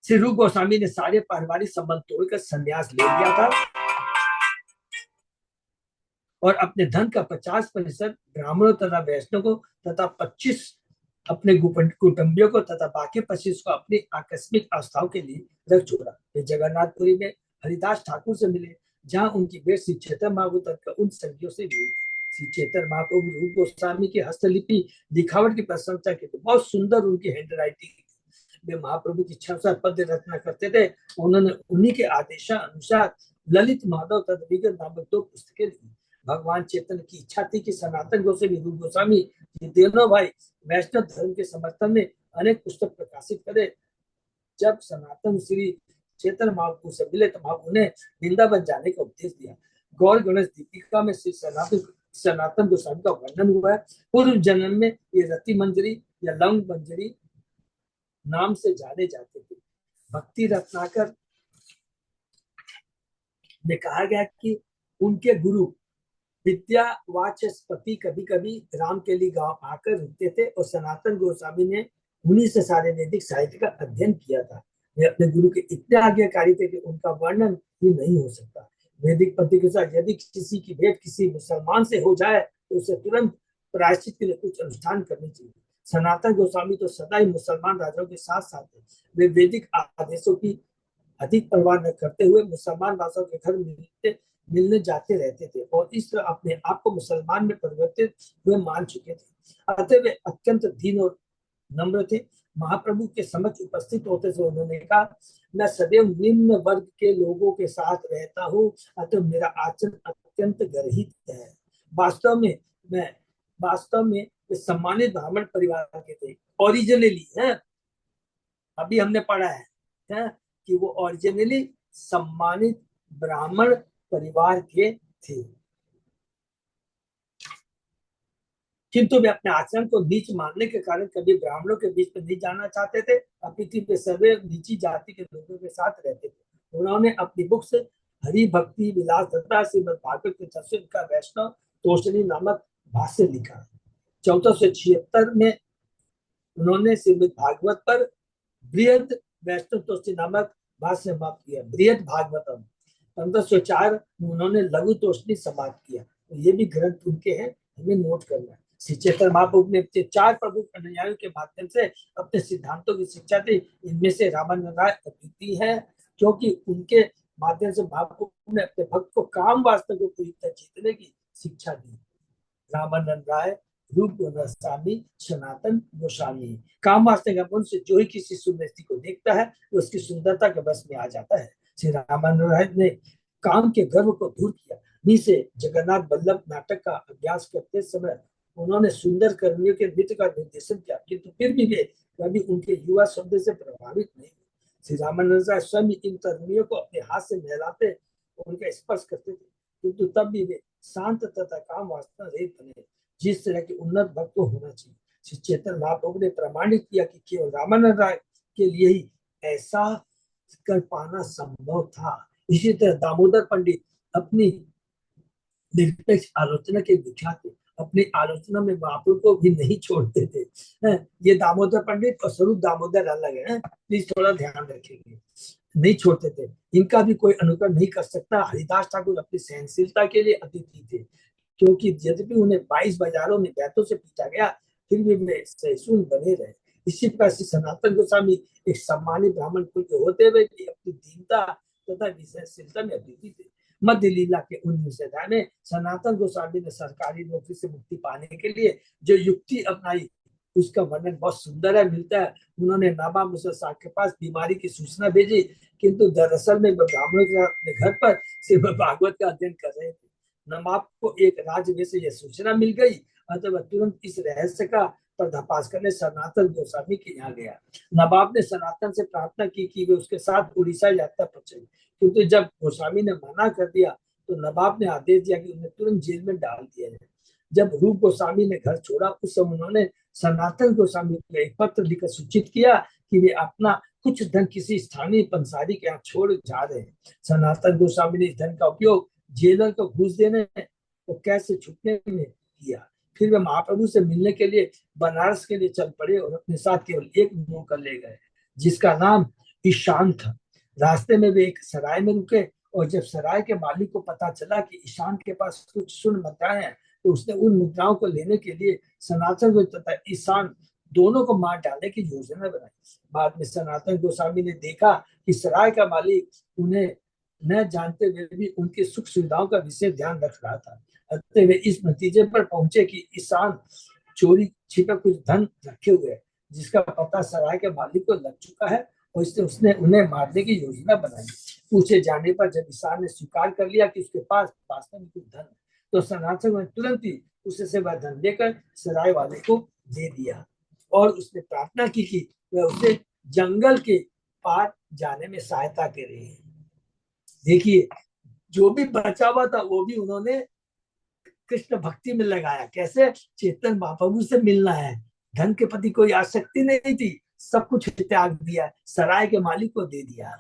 श्री रूप गोस्वामी ने सारे पारिवारिक संबंध तोड़कर संन्यास ले लिया था और अपने धन का 50% ब्राह्मणों तथा वैष्णवों को तथा 25 अपने कुटुंबियों को तथा बाकी 25 को अपनी आकस्मिक आस्थाओं के लिए रख छोड़ा। वे जगन्नाथपुरी में हरिदास ठाकुर से मिले, जहां उनकी भेंट श्री चैतन्य महाप्रभु तक उन संज्ञों से मिली। श्री चैतन्य महाप्रभु रूप गोस्वामी की हस्तलिपि लिखावट की प्रशंसा की, तो बहुत सुंदर उनकी हैंड राइटिंग। वे महाप्रभु की इच्छा अनुसार पद्य रचना करते थे। उन्होंने उन्हीं के आदेशानुसार ललित माधव तथा विगत नामक 2 पुस्तकें लिखी। भगवान चैतन्य की इच्छा थी कि सनातन गोस्वामी रूप गोस्वामी ये दोनों भाई वैष्णव धर्म के समर्थन में अनेक पुस्तक प्रकाशित करे। जब सनातन श्री चैतन्य महाप्रभु से मिले तो महाप्रभु ने वृंदावन जाने का उपदेश दिया। गौर गणेश दीपिका में श्री सनातन गोस्वामी का वर्णन हुआ है। पूर्व जन्म में ये रति मंजरी या लंग मंजरी नाम से जाने जाते थे। भक्ति रत्नाकर में कहा गया कि उनके गुरु विद्यावाचस्पति कभी कभी रामकेली गांव आकर रुकते थे और सनातन गोस्वामी ने उन्हीं से सारे वैदिक साहित्य का अध्ययन किया था। वे अपने गुरु के इतने आज्ञाकारी थे कि उनका वर्णन ही नहीं हो सकता। वैदिक पद्धति के साथ यदि किसी की भेंट किसी मुसलमान से हो जाए तो उसे तुरंत प्रायश्चित के लिए कुछ अनुष्ठान करनी चाहिए। सनातन गोस्वामी तो सदा ही मुसलमान राजाओं के साथ साथ थे। वे वैदिक आदेशों की अधिक परवाह न करते हुए मुसलमान राजाओं के घर मिलने जाते रहते थे और इस तरह अपने आप को मुसलमान में परिवर्तित हुए मान चुके थे। अतः वे अत्यंत दीन और नम्र थे। महाप्रभु के समक्ष उपस्थित होते से उन्होंने कहा, मैं सदैव निम्न वर्ग के लोगों के साथ रहता हूँ, अतः मेरा आचरण अत्यंत गर्हित है। वास्तव में वे सम्मानित ब्राह्मण परिवार के थे। ओरिजिनली है, अभी हमने पढ़ा है कि वो ओरिजिनली सम्मानित ब्राह्मण परिवार के थे, किंतु वे अपने आचरण को नीच मानने के कारण कभी ब्राह्मणों के बीच में नहीं जाना चाहते थे, अपितु वे सदैव नीची जाति के लोगों के साथ रहते थे। उन्होंने अपनी बुक से हरि भक्ति विलास तथा श्रीमद् भागवत के तत्व का वैष्णव तोषणी नामक भाष्य लिखा। 1476 में उन्होंने श्रीमद् भागवत पर बृहद वैष्णव तोषणी नामक भाष्य समाप्त किया। बृहद भागवतम 1504 में उन्होंने लघु तोषणी समाप्त किया। तो ये भी ग्रंथ उनके हैं, हमें नोट करना है। श्री चैतन्य महाप्रभु ने 4 प्रमुख अनुयायियों के माध्यम से अपने सिद्धांतों की शिक्षा दी। इनमें से रामानंद राय अद्वितीय है, क्योंकि उनके माध्यम से महाप्रभु ने अपने भक्त को काम वास्तव को पूरी तरह जीतने की शिक्षा दी। रामानंद राय, रूप गोस्वामी, सनातन गोस्वामी। काम वास्तव का मन से जो ही किसी सुंदरती को देखता है वो उसकी सुंदरता के बस में आ जाता है। श्री रामानंद राय ने काम के गर्व को दूर किया। नीचे जगन्नाथ वल्लभ नाटक का अभ्यास करते समय उन्होंने सुंदर कर्मियों के नृत्य का निर्देशन किया, किंतु फिर भी वे कभी उनके युवा शब्द से प्रभावित नहीं हुए। श्री रामानंद स्वयं इन कर्मियों को अपने हाथ से नहलाते, उनका स्पर्श करते थे, किंतु तब भी वे शांत तथा काम वासना रहित बने, जिस तरह के उन्नत भक्त को होना चाहिए। श्री चैतन्य महाप्रभु ने प्रमाणित किया कि केवल रामानंद राय के लिए ही ऐसा कर पाना संभव था। इसी तरह दामोदर पंडित अपनी निरपेक्ष आलोचना के विख्यात थे। अपनी आलोचना में महाप्रभु को भी नहीं छोड़ते थे। ये दामोदर पंडित और स्वरूप दामोदर अलग है, प्लीज थोड़ा ध्यान रखेंगे। नहीं छोड़ते थे, इनका भी कोई अनुकरण नहीं कर सकता। हरिदास ठाकुर अपनी सहनशीलता के लिए अतिथि थे, क्योंकि यद्यपि उन्हें 22 बाजारों में बैतों से पीटा गया, फिर भी वे सहिष्णु बने रहे। इसी प्रकार से सनातन गोस्वामी एक सम्मानित ब्राह्मण कुल के होते हुए भी अपनी दीनता तथा विशेषता में अतिथि थे। मध्य लीला के 19वें अध्याय में सनातन गोस्वामी ने सरकारी नौकरी से मुक्ति पाने के लिए जो युक्ति अपनाई, उसका वर्णन बहुत सुंदर है, मिलता है। उन्होंने नवाब मुसर साहब के पास बीमारी की सूचना भेजी, किंतु दरअसल में ब्राह्मणों के अपने घर पर सिर्फ भागवत का अध्ययन कर रहे थे। नवाब को एक राज्य में से यह सूचना मिल गई, अतः वह तुरंत इस रहस्य का पर्दाफाश करने सनातन गोस्वामी के यहाँ गया। नवाब ने सनातन से प्रार्थना की कि वे उसके साथ उड़ीसा यात्रा पर चले, क्योंकि जब गोस्वामी ने मना कर दिया तो नवाब ने आदेश दिया कि उन्हें तुरंत जेल में डाल दिया जाए। जब रूप गोस्वामी ने घर छोड़ा, उस समय उन्होंने सनातन गोस्वामी को एक पत्र लिखकर सूचित किया कि वे अपना कुछ धन किसी स्थानीय पंसारी के यहाँ छोड़ जा रहे हैं। सनातन गोस्वामी ने इस धन का उपयोग जेलर को घूस देने और कैद से छुटने में किया। फिर वे महाप्रभु से मिलने के लिए बनारस के लिए चल पड़े और अपने साथ केवल एक नौकर ले गए, जिसका नाम ईशान था। रास्ते में वे एक सराय में रुके, और जब सराय के मालिक को पता चला कि ईशान के पास कुछ स्वर्ण मुद्राएं हैं, तो उसने उन मुद्राओं को लेने के लिए सनातन को तथा ईशान दोनों को मार डालने की योजना बनाई। बाद में सनातन गोस्वामी ने देखा कि सराय का मालिक उन्हें न जानते हुए भी उनकी सुख सुविधाओं का विशेष ध्यान रख रहा था। अतः वे इस नतीजे पर पहुंचे कि ईशान चोरी छिपे कुछ धन रखे हुए है, जिसका पता सराय के मालिक को लग चुका है, और इससे उसने उन्हें मारने की योजना बनाई। पूछे जाने पर जब ईशान ने स्वीकार कर लिया कि उसके पास वास्तव में कुछ धन है, तो सनातन ने तुरंत ही उससे वह धन लेकर सराय वाले को दे दिया, और उसने प्रार्थना की कि वह उसे जंगल के पार जाने में सहायता करे। देखिए, जो भी बचा हुआ था वो भी उन्होंने कृष्ण भक्ति में लगाया। कैसे? चेतन महाप्रभु से मिलना है, धन के प्रति कोई आसक्ति नहीं थी, सब कुछ त्याग दिया, सराय के मालिक को दे दिया।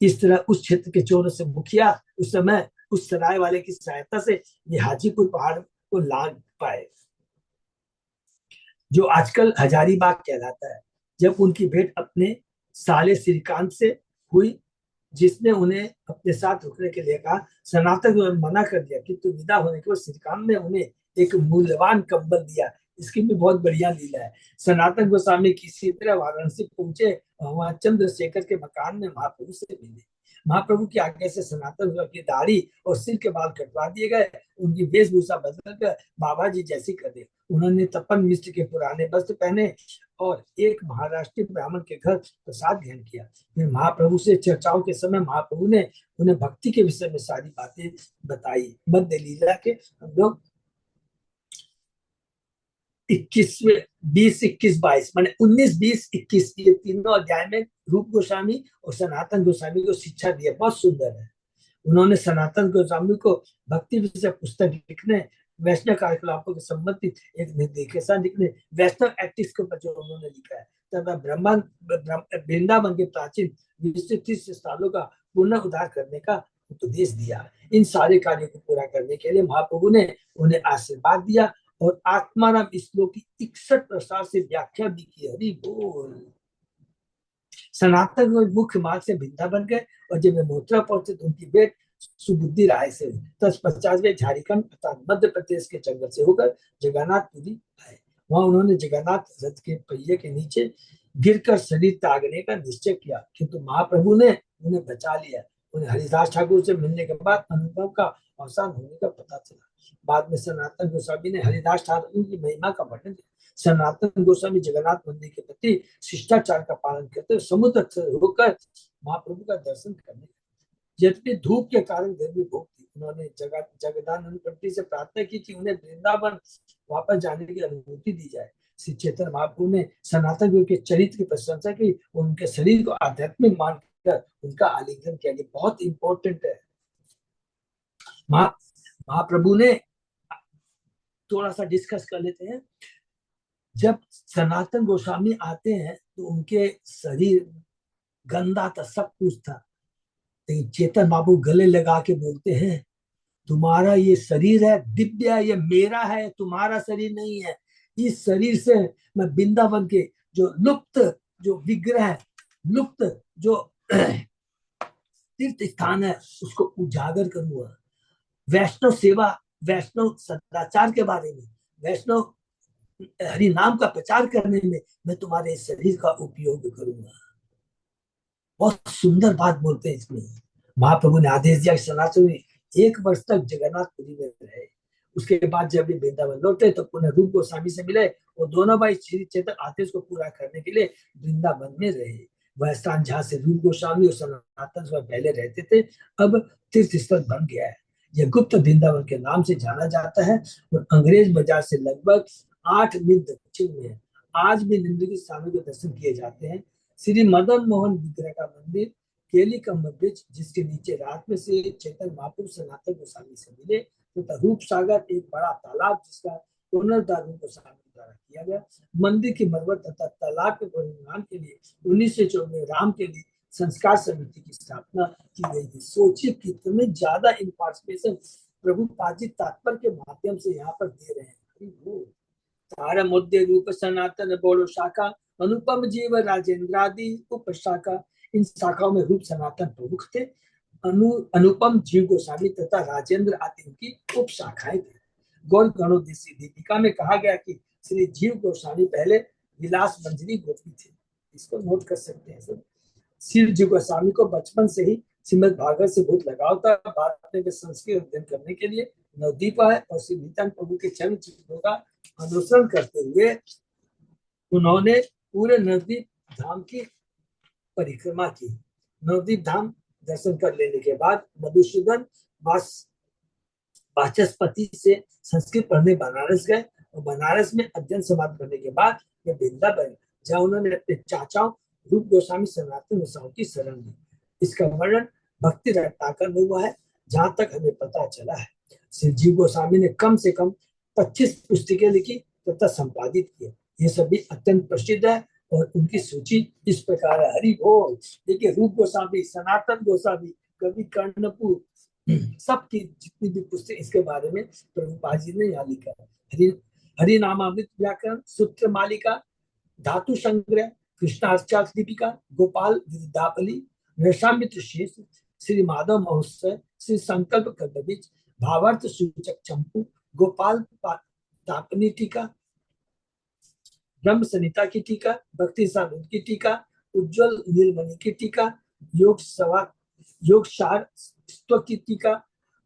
इस तरह उस क्षेत्र के चोरों से मुखिया उस समय उस सराय वाले की सहायता से ये हाजीपुर पहाड़ को लांग पाए, जो आजकल हजारीबाग कहलाता है। जब उनकी भेंट अपने साले श्रीकांत से हुई, जिसने उन्हें अपने साथ रुकने के लिए कहा, सनातन ने मना कर दिया, किंतु विदा होने के बाद श्रीकांत ने उन्हें एक मूल्यवान कंबल दिया। इसकी भी बहुत बढ़िया लीला है। सनातन गोस्वामी किसी तरह वाराणसी पहुंचे और वहां चंद्रशेखर के मकान में महाप्रभु से मिले। महाप्रभु की आज्ञा से सनातन की दाढ़ी और सिर के बाल कटवा दिए गए, उनकी वेशभूषा बदलकर बाबा जी जैसी कर दी। उन्होंने तपन मिश्र के पुराने वस्त्र पहने और एक महाराष्ट्रीय ब्राह्मण के घर प्रसाद ग्रहण किया। फिर महाप्रभु से चर्चाओं के समय महाप्रभु ने उन्हें भक्ति के विषय में सारी बातें बताई। मध्य लीला के हम लोग 21वें 20, 21, 22 माने 19, 20, 21 ये तीनों अध्याय में रूप गोस्वामी और सनातन गोस्वामी को शिक्षा दी है। बहुत सुंदर है। उन्होंने सनातन गोस्वामी को भक्ति विषय पुस्तक लिखने, वैष्णव कार्यकलापों के संबंधित एक निर्देशन लिखने, वैष्णव एथिक्स के ऊपर जो उन्होंने लिखा है, तथा वृंदावन के प्राचीन विस्तृत स्थलों का पुनः उद्धार करने का उपदेश दिया। इन सारे कार्यों को पूरा करने के लिए महाप्रभु ने उन्हें आशीर्वाद दिया और आत्माराम श्लोक की 61 प्रसार से व्याख्या भी की। हरि बोल। सनातन मुख्य मार्ग से वृंदावन गए, और जब वे मथुरा पहुंचे तो उनकी भेंट सुबुद्धि राय से हुई। तत्पश्चात वे झारखंड अर्थात मध्य प्रदेश के जंगल से होकर जगन्नाथपुरी आए। वहां उन्होंने जगन्नाथ रथ के पहिए के नीचे गिरकर शरीर त्यागने का निश्चय किया, किंतु महाप्रभु ने उन्हें बचा लिया। उन्हें हरिदास ठाकुर से मिलने के बाद अनुभव का अवसान होने का पता चला। बाद में सनातन गोस्वामी ने हरिदास ठाकुर की महिमा का वर्णन किया। सनातन गोस्वामी जगन्नाथ मंदिर के प्रति शिष्टाचार का पालन करते हुए समुद्र से होकर महाप्रभु का दर्शन करने। यद्यपि धूप के कारण गर्मी बहुत थी, उन्होंने जगदानंद प्रभु से प्रार्थना की कि उन्हें वृंदावन वापस जाने की अनुमति दी जाए। श्री चैतन्य महाप्रभु ने सनातन गुरु के चरित्र की प्रशंसा की, उनके शरीर को आध्यात्मिक मानकर उनका आलिंगन किया। ये बहुत इंपॉर्टेंट है। महाप्रभु ने थोड़ा सा डिस्कस कर लेते हैं। जब सनातन गोस्वामी आते हैं तो उनके शरीर गंदा था, सब कुछ था, लेकिन चेतन बाबू गले लगा के बोलते हैं, तुम्हारा ये शरीर है दिव्य है, ये मेरा है, तुम्हारा शरीर नहीं है। इस शरीर से मैं वृंदावन के जो लुप्त जो विग्रह, लुप्त जो तीर्थ स्थान है उसको उजागर करूंगा। वैष्णव सेवा, वैष्णव सदाचार के बारे में, वैष्णव हरि नाम का प्रचार करने में मैं तुम्हारे शरीर का उपयोग करूंगा। बहुत सुंदर बात बोलते हैं इसमें। महाप्रभु ने आदेश दिया कि सनातन में 1 वर्ष तक जगन्नाथपुरी में रहे। उसके बाद जब ये वृंदावन लौटे तो पुनः रूप गोस्वामी से मिले। वो दोनों भाई श्री चेतन आदेश को पूरा करने के लिए वृंदावन में रहे। वह स्थान जहाँ से रूप गोस्वामी और सनातन पहले रहते थे अब तीर्थ स्थल बन गया है। यह गुप्त वृंदावन के नाम से जाना जाता है और अंग्रेज बाजार से लगभग 8 मील दक्षिण में है। आज भी निम्नलिखित स्थानों के दर्शन किए जाते हैं। श्री मदन मोहन विग्रह का मंदिर, केली कम्ब ब्रिज जिसके नीचे रात में से चैतन्य महाप्रभु सनातन गोस्वामी से मिले, तथा रूप सागर एक बड़ा तालाब जिसका पुनरुद्धार रूप गोस्वामी द्वारा किया गया। मंदिर की मरम्मत तथा तालाब के पुनर्निर्माण के लिए 1904 में राम के लिए संस्कार समिति की स्थापना की गई थी। सोचिए कितने ज्यादा इंफॉर्मेशन प्रभु पाजी तात्पर्य के माध्यम से यहाँ पर दे रहे हैं। तारा मुद्दे रूप सनातन बोलो शाखा, अनुपम जीव राजेंद्रादि उप शाखा। इन शाखाओं में रूप सनातन प्रमुख थे, अनुपम जीव गोस्वामी तथा राजेंद्र आदि उनकी उप शाखाएं थे। गौर गणोदेशी दीपिका में कहा गया कि श्री जीव गोस्वामी पहले विलास मंजरी गोपी थे। इसको नोट कर सकते हैं सब। श्री जीव गोस्वामी को बचपन से ही श्रीमद् भागवत से बहुत लगाव था। बाद में वे संस्कृत अध्ययन करने के लिए नवद्वीप आए और श्री नित्यानंद प्रभु के चरण चिन्हों का अनुसरण करते हुए उन्होंने पूरे नवद्वीप धाम की परिक्रमा की। नवद्वीप धाम दर्शन कर लेने के बाद मधुसूदन वाचस्पति से संस्कृत पढ़ने बनारस गए और बनारस में अध्ययन समाप्त करने के बाद वे वृंदावन जहाँ उन्होंने अपने चाचाओं रूप गोस्वामी सनातन गोस्वामी की शरण ली। इसका वर्णन भक्ति रत्नाकर में हुआ है। जहां तक हमें पता चला है श्री जीव गोस्वामी ने कम से कम 25 पुस्तकें लिखी तथा संपादित किए। ये सभी अत्यंत प्रसिद्ध है और उनकी सूची इस प्रकार है। हरि बोल। देखिए रूप गोस्वामी, सनातन गोस्वामी, कवि कर्णपुर, सबकी जितनी भी पुस्तक इसके बारे में प्रभुपाद जी ने यहाँ लिखा है। हरि नामामृत व्याकरण, सूत्र मालिका, धातु संग्रह, कृष्णाष्टक दीपिका, गोपाल विद्यापली, नरसामित्र शेष, श्री माधव महोत्सव, श्री संकल्प कल्पबीज, भावार्थ सूचक चंपू, गोपाल तापनी टीका, ब्रह्म संहिता की टीका, भक्ति साधन की टीका, उज्जवल नीलमणि की टीका, योग सार की टीका,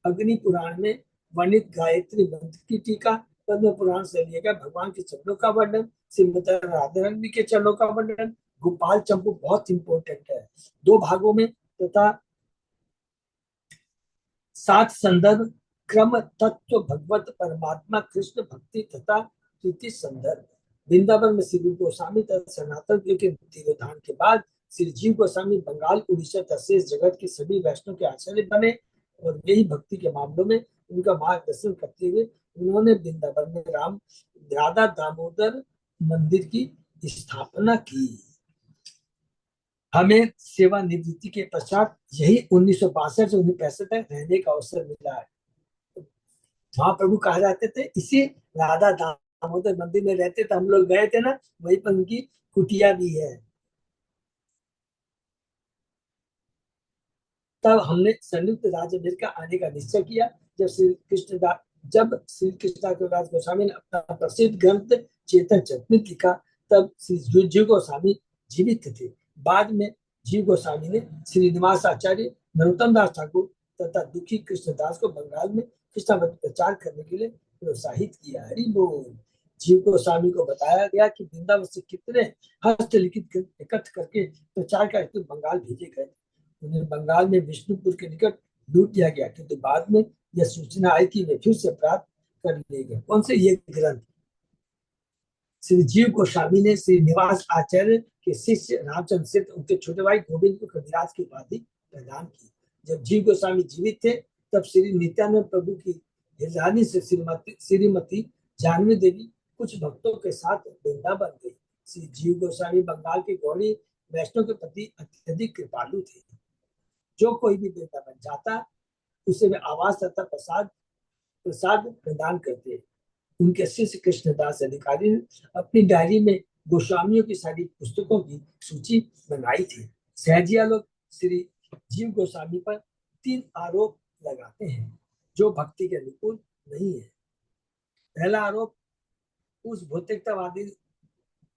अग्नि पुराण में वर्णित गायत्री मंत्र की टीका, पद्म पुराण से लिया गया भगवान के चरणों का वर्णन, श्रीमती राधा रानी के चरणों का वर्णन, गोपाल चंपू बहुत इंपॉर्टेंट है 2 भागों में तथा 7 संदर्भ क्रम, तत्व, भगवत, परमात्मा, कृष्ण भक्ति तथा प्रीति संदर्भ। वृंदावन में श्री रूप गोस्वामी तथा सनातन के तिरोधान के बाद श्री जीव गोस्वामी बंगाल, उड़ीसा तथा शेष जगत के सभी वैष्णव के आचार्य बने और यही भक्ति के मामलों में उनका मार्गदर्शन करते हुए उन्होंने वृंदावन में राधा दामोदर मंदिर की स्थापना की। हमें सेवानिवृत्ति के पश्चात यही 1962 से 1965 तक रहने का अवसर मिला है। महाप्रभु कहा जाते थे, इसी राधा दामोदर मंदिर में रहते थे। हम लोग गए थे ना, वहीं पर उनकी कुटिया भी है। तब हमने संयुक्त राज्य अमेरिका आने का निश्चय किया। जब श्री कृष्णदास गोस्वामी ने अपना प्रसिद्ध ग्रंथ चेतन चरितमृत लिखा तब श्री जीव गोस्वामी जीवित थे। बाद में जीव गोस्वामी ने श्रीनिवास आचार्य, नरोत्तम दास ठाकुर तथा दुखी कृष्णदास को बंगाल में कृष्ण भक्ति प्रचार करने के लिए प्रोत्साहित किया। हरि बोल। जीव गोस्वामी को बताया गया कि वृंदावन से कितने हस्तलिखित एकत्र करके प्रचार का हेतु बंगाल भेजे गए। उन्हें बंगाल में विष्णुपुर के निकट लूट लिया गया, किंतु बाद में यह सूचना आई कि वे फिर से प्राप्त कर लिए गए। कौन से ये ग्रंथ? श्री जीव गोस्वामी ने श्रीनिवास आचार्य के शिष्य रामचंद्र सिद्ध उनके छोटे भाई गोविंद को कविराज की उपाधि प्रदान की। जब जीव गोस्वामी जीवित थे तब श्री नित्यानंद प्रभु की हिरदानी से श्रीमती जानवी देवी कुछ भक्तों के साथ वृंदावन गई। श्री जीव गोस्वामी बंगाल के गौड़ी वैष्णव के प्रति अत्यधिक कृपालु थे। जो कोई भी वृंदावन जाता उसे वे आवास तथा प्रसाद प्रसाद प्रदान करते। उनके शिष्य कृष्णदास अधिकारी ने अपनी डायरी में गोस्वामियों की सारी पुस्तकों की सूची बनाई थी। सहजिया लोग श्री जीव गोस्वामी पर 3 आरोप लगाते हैं जो भक्ति के अनुकूल नहीं है। पहला आरोप उस भौतिकतावादी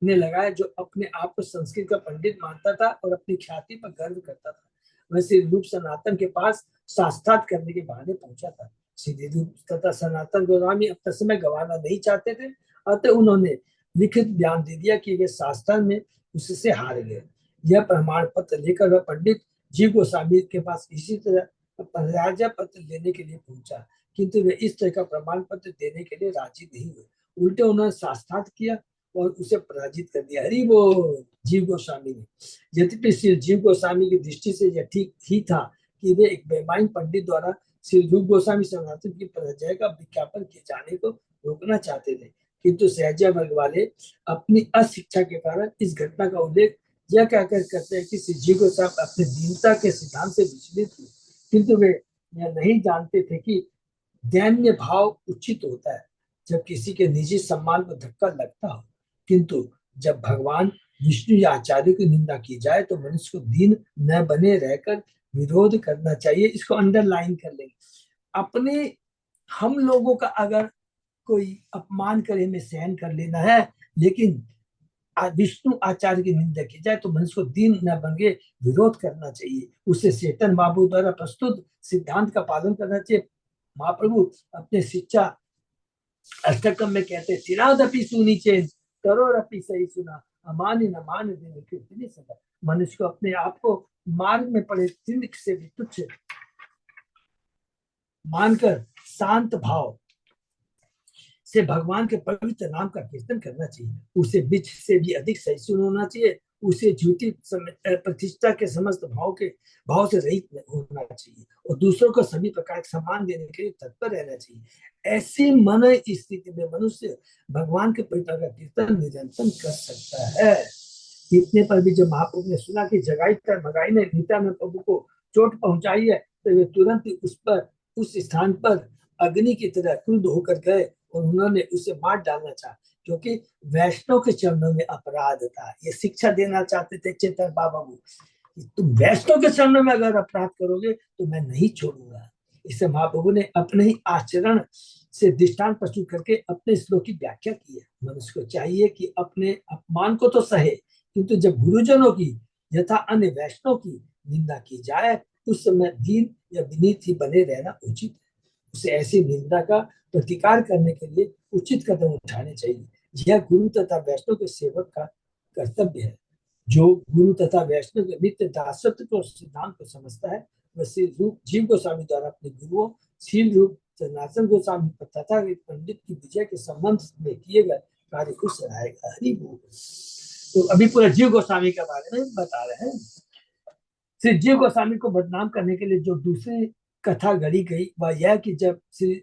ने लगाया जो अपने आप को संस्कृत का पंडित मानता था और अपनी ख्याति पर गर्व करता था। वह श्री रूप सनातन के पास शास्त्रार्थ करने के बहाने पहुंचा था। श्री रूप तथा सनातन गोस्वामी अपना समय गंवाना नहीं चाहते थे, अतः उन्होंने लिखित बयान दे दिया कि वे शास्त्र में उससे हार गए। यह प्रमाण पत्र लेकर वह पंडित जीव गोस्वामी के पास इसी तरह पराजय पत्र लेने के लिए पहुंचा, किंतु वे इस तरह का प्रमाण पत्र देने के लिए राजी नहीं हुए। उल्टे उन्होंने शास्त्रार्थ किया और उसे पराजित कर दिया। हरि वो जीव गोस्वामी ने। यद्यपि श्री जीव गोस्वामी की दृष्टि से यह ठीक ही था कि वे एक बेईमान पंडित द्वारा श्री रूप गोस्वामी सनातन की पराजय का विज्ञापन किए जाने को रोकना चाहते थे, किंतु सहजिया वर्ग वाले अपनी अशिक्षा के कारण इस घटना का उल्लेख यह कहकर करते हैं कि श्री जीव गोस्वामी अपने दीनता के सिद्धांत से विचलित हुए, किंतु वे यह नहीं जानते थे कि दैन्य भाव उचित होता है जब किसी के निजी सम्मान को धक्का लगता हो, किंतु जब भगवान विष्णु या आचार्य की निंदा की जाए तो मनुष्य को दीन न बने रहकर विरोध करना चाहिए। इसको अंडरलाइन कर लेंगे। अपने हम लोगों का अगर कोई अपमान करे हमें सहन कर लेना है, लेकिन विष्णु आचार्य की निंदा की जाए तो मनुष्य को दीन न बन के विरोध करना चाहिए। उसे चेतन बाबू द्वारा प्रस्तुत सिद्धांत का पालन करना चाहिए। महाप्रभु अपने शिक्षा अष्टकम में कहते हैं, चिरादपि सुनी चेन करोड़पि सही सुना अमान न मान देने कीर्तनी सदा। मनुष्य को अपने आप को मार्ग में पड़े तिनक से भी तुच्छ मानकर शांत भाव से भगवान के पवित्र नाम का कीर्तन करना चाहिए। उसे बीच से भी अधिक सहिष्णु होना चाहिए। उसे झूठी प्रतिष्ठा के समस्त भाव से रहित होना चाहिए और दूसरों को सभी प्रकार का सम्मान देने के लिए तत्पर रहना चाहिए। ऐसी मन स्थिति में मनुष्य भगवान के पवित्र का कीर्तन निरंतर कर सकता है। इतने पर भी जब महाप्रभु ने सुना कि जगाई ने नित्यानंद प्रभु को चोट पहुंचाई है तो वे तुरंत उस स्थान पर अग्नि की तरह क्रुद्ध होकर गए और उन्होंने उसे मार डालना चाहा, क्योंकि वैष्णव के चरणों में अपराध था। ये शिक्षा देना चाहते थे चेतन बाबा को, तुम वैष्णव के चरणों में अगर अपराध करोगे तो मैं नहीं छोड़ूंगा। इससे महाप्रभु ने अपने ही आचरण से दृष्टांत प्रस्तुत करके अपने श्लोक की व्याख्या की है। मनुष्य को चाहिए कि अपने अपमान को तो सहे, किंतु जब गुरुजनों की यथा अन्य वैष्णव की निंदा की जाए उस समय दीन या विनीत ही बने रहना उचित है। उसे ऐसी निंदा का प्रतिकार करने के लिए उचित कदम उठाने चाहिए। यह गुरु तथा वैष्णव के सेवक का कर्तव्य है। जो गुरु तथा वैष्णव के नित्य दासत्व को सिद्धांत को समझता है वह श्री रूप जीव गोस्वामी द्वारा अपने गुरुओं शील रूप सनातन गोस्वामी तथा पंडित की विजय के संबंध में किए गए कार्य को सराहेगा। हरि बोल। तो अभी पूरा जीव गोस्वामी के बारे में बता रहे हैं। श्री जीव गोस्वामी को बदनाम करने के लिए जो दूसरी कथा गढ़ी गई वह यह कि जब श्री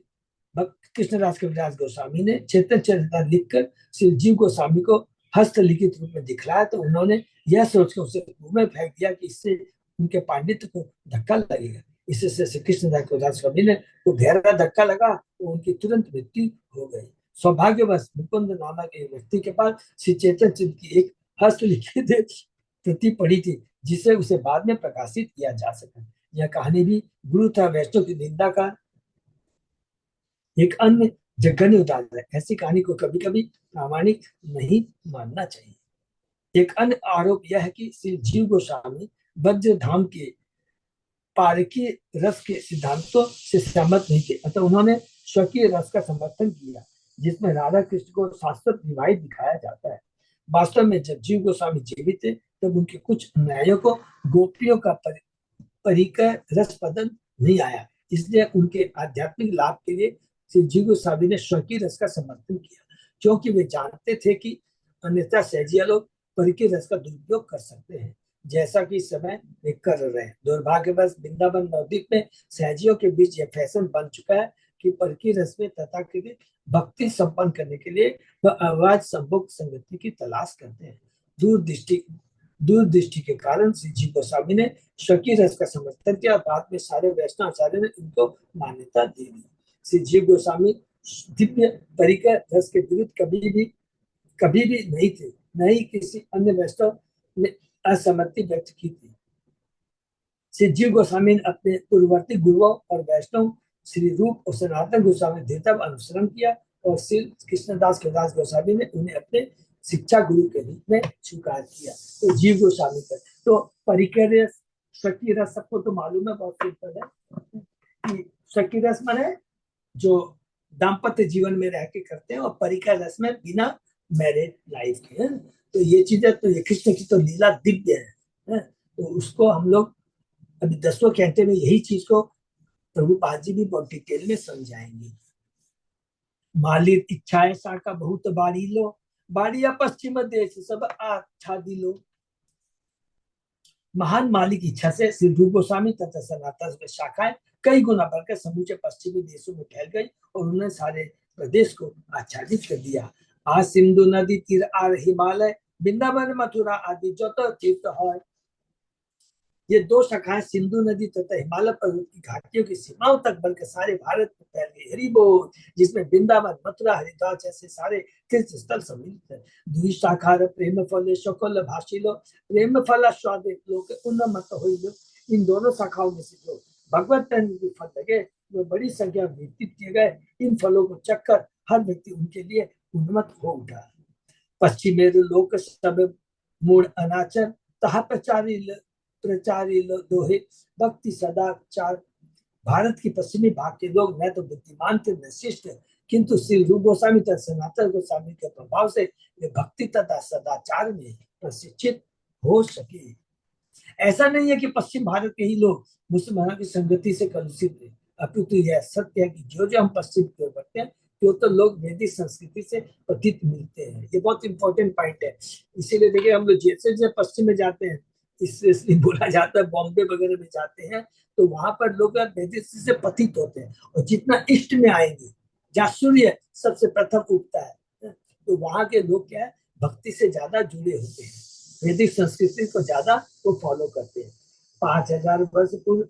कृष्णदास कविराज गोस्वामी ने चेतन चरित्र लिखकर श्री जीव गोस्वामी को हस्तलिखित रूप में दिखलाया तो उन्होंने यह सोचकर उसे मुंह में फेंक दिया कि इससे उनके पांडित्य को धक्का लगेगा। इससे श्री कृष्णदास कविराज स्वामी ने तो गहरा धक्का लगा तो उनकी तुरंत मृत्यु हो गई। सौभाग्यवश मुकुंद नामक एक व्यक्ति के पास श्री चेतन चंद्र की एक हस्तलिखित प्रति पड़ी थी जिसे उसे बाद में प्रकाशित किया जा सका। यह कहानी भी गुरु तथा वैष्णव की निंदा का एक अन्य जघन्य उदाहरण है। ऐसी कहानी को कभी कभी प्रामाणिक नहीं मानना चाहिए। एक अन्य आरोप यह है कि श्री जीव गोस्वामी वज्र धाम के पारकीय रस के सिद्धांतों से सहमत नहीं थे, अतः उन्होंने स्वकीय रस का समर्थन किया जिसमें राधा कृष्ण को शाश्वत विवाहित दिखाया जाता है। वास्तव में जब जीव गोस्वामी जीवित थे तब उनके कुछ अनुयायियों को गोपियों का परिकर रस पदन नहीं आया। इसलिए उनके आध्यात्मिक लाभ के लिए श्री जी गोस्वामी ने स्वकीय रस का समर्थन किया, क्योंकि वे जानते थे कि अन्यथा सहजिया लोग परी के रस का दुरुपयोग कर सकते हैं, जैसा कि इस समय वे कर रहे हैं। दुर्भाग्यवश वृंदावन नवद्वीप में सहजियों के बीच यह फैशन बन चुका है कि पर की रस में तथाकथित भक्ति संपन्न करने के लिए वह अवाज संभोग संगति की तलाश करते हैं। दूरदृष्टि दूरदृष्टि के कारण श्री जी गोस्वामी ने स्वकीय रस का समर्थन किया। बाद में सारे वैष्णव आचार्य ने उनको मान्यता दे दी। श्री जी गोस्वामी दिव्य परिकर रस के विरुद्ध कभी भी नहीं थे, न ही किसी अन्य वैष्णव ने असहमति व्यक्त की थी। श्री जीव गोस्वामी ने अपने पूर्ववर्ती गुरुओं और वैष्णव श्री रूप और सनातन गोस्वामी दृढ़ अनुसरण किया और श्री कृष्णदास कविदास गोस्वामी ने उन्हें अपने शिक्षा गुरु के रूप में स्वीकार किया। तो जीव गोस्वामी का तो परिकर शक्ति रस सबको तो मालूम है, बहुत सिंपल है कि शक्ति रस माने जो दाम्पत्य जीवन में रह के करते हैं, और परिकर रस में बिना मैरिड लाइफ के है। तो ये चीजें तो ये कृष्ण की तो लीला दिव्य है। तो उसको हम लोग अभी 10वें घंटे में यही चीज को प्रभुपाद जी भी बहुत डिटेल में समझाएंगे। मालिक इच्छा ऐसा का बहुत बाड़ी लो, बाड़िया पश्चिम देश सब अच्छा दिलो। महान मालिक इच्छा से श्री रूप गोस्वामी तथा सनातन में शाखाएं कई गुना बढ़कर समूचे पश्चिमी देशों में फैल गई और उन्होंने सारे प्रदेश को आच्छादित कर दिया। आज सिंधु नदी तीर आर हिमालय, वृंदावन मथुरा आदि जो तो तीर्थ है। ये दो शाखाएं सिंधु नदी तथा हिमालय पर्वत की घाटियों की सीमाओं तक बढ़कर सारे भारत में फैल गई। हरि बोल, जिसमें वृंदावन मथुरा हरिद्वार जैसे सारे तीर्थ स्थल सम्मिलित है। द्वि शाखा प्रेम फल शकुल भाषिलो, प्रेम फल स्वाद लोक उन्नमत होइलो। इन दोनों शाखाओं में से जो भगवत के फल लगे वो बड़ी संख्या में वितरित किए गए। इन फलों को चखकर हर व्यक्ति उनके लिए उन्मत्त हो उठा। पश्चिमे लोक सब मूल अनाचर तहा प्रचारी दोहे भक्ति सदाचार। भारत की पश्चिमी भाग के लोग न तो बुद्धिमान थे न शिष्ट, किंतु श्री रूप गोस्वामी तथा सनातन गोस्वामी के प्रभाव से वे भक्ति तथा सदाचार में प्रशिक्षित हो सके। ऐसा नहीं है कि पश्चिम भारत के ही लोग मुसलमानों की संगति से कलुषित थे, अपितु यह सत्य है कि जो हम पश्चिम की ओर बढ़ते हैं तो लोग वैदिक संस्कृति से पतित मिलते हैं। ये बहुत इंपॉर्टेंट पॉइंट है। इसीलिए देखिए हम लोग जैसे जैसे पश्चिम में जाते हैं, इसलिए बोला जाता है बॉम्बे वगैरह में जाते हैं तो वहां पर लोग वैदिक से पतित होते हैं, और जितना ईस्ट में आएंगे जहाँ सूर्य सबसे प्रथम उगता है तो वहां के लोग क्या है भक्ति से ज्यादा जुड़े होते हैं, वैदिक संस्कृति को ज्यादा वो फॉलो करते हैं। 5000 वर्ष पूर्व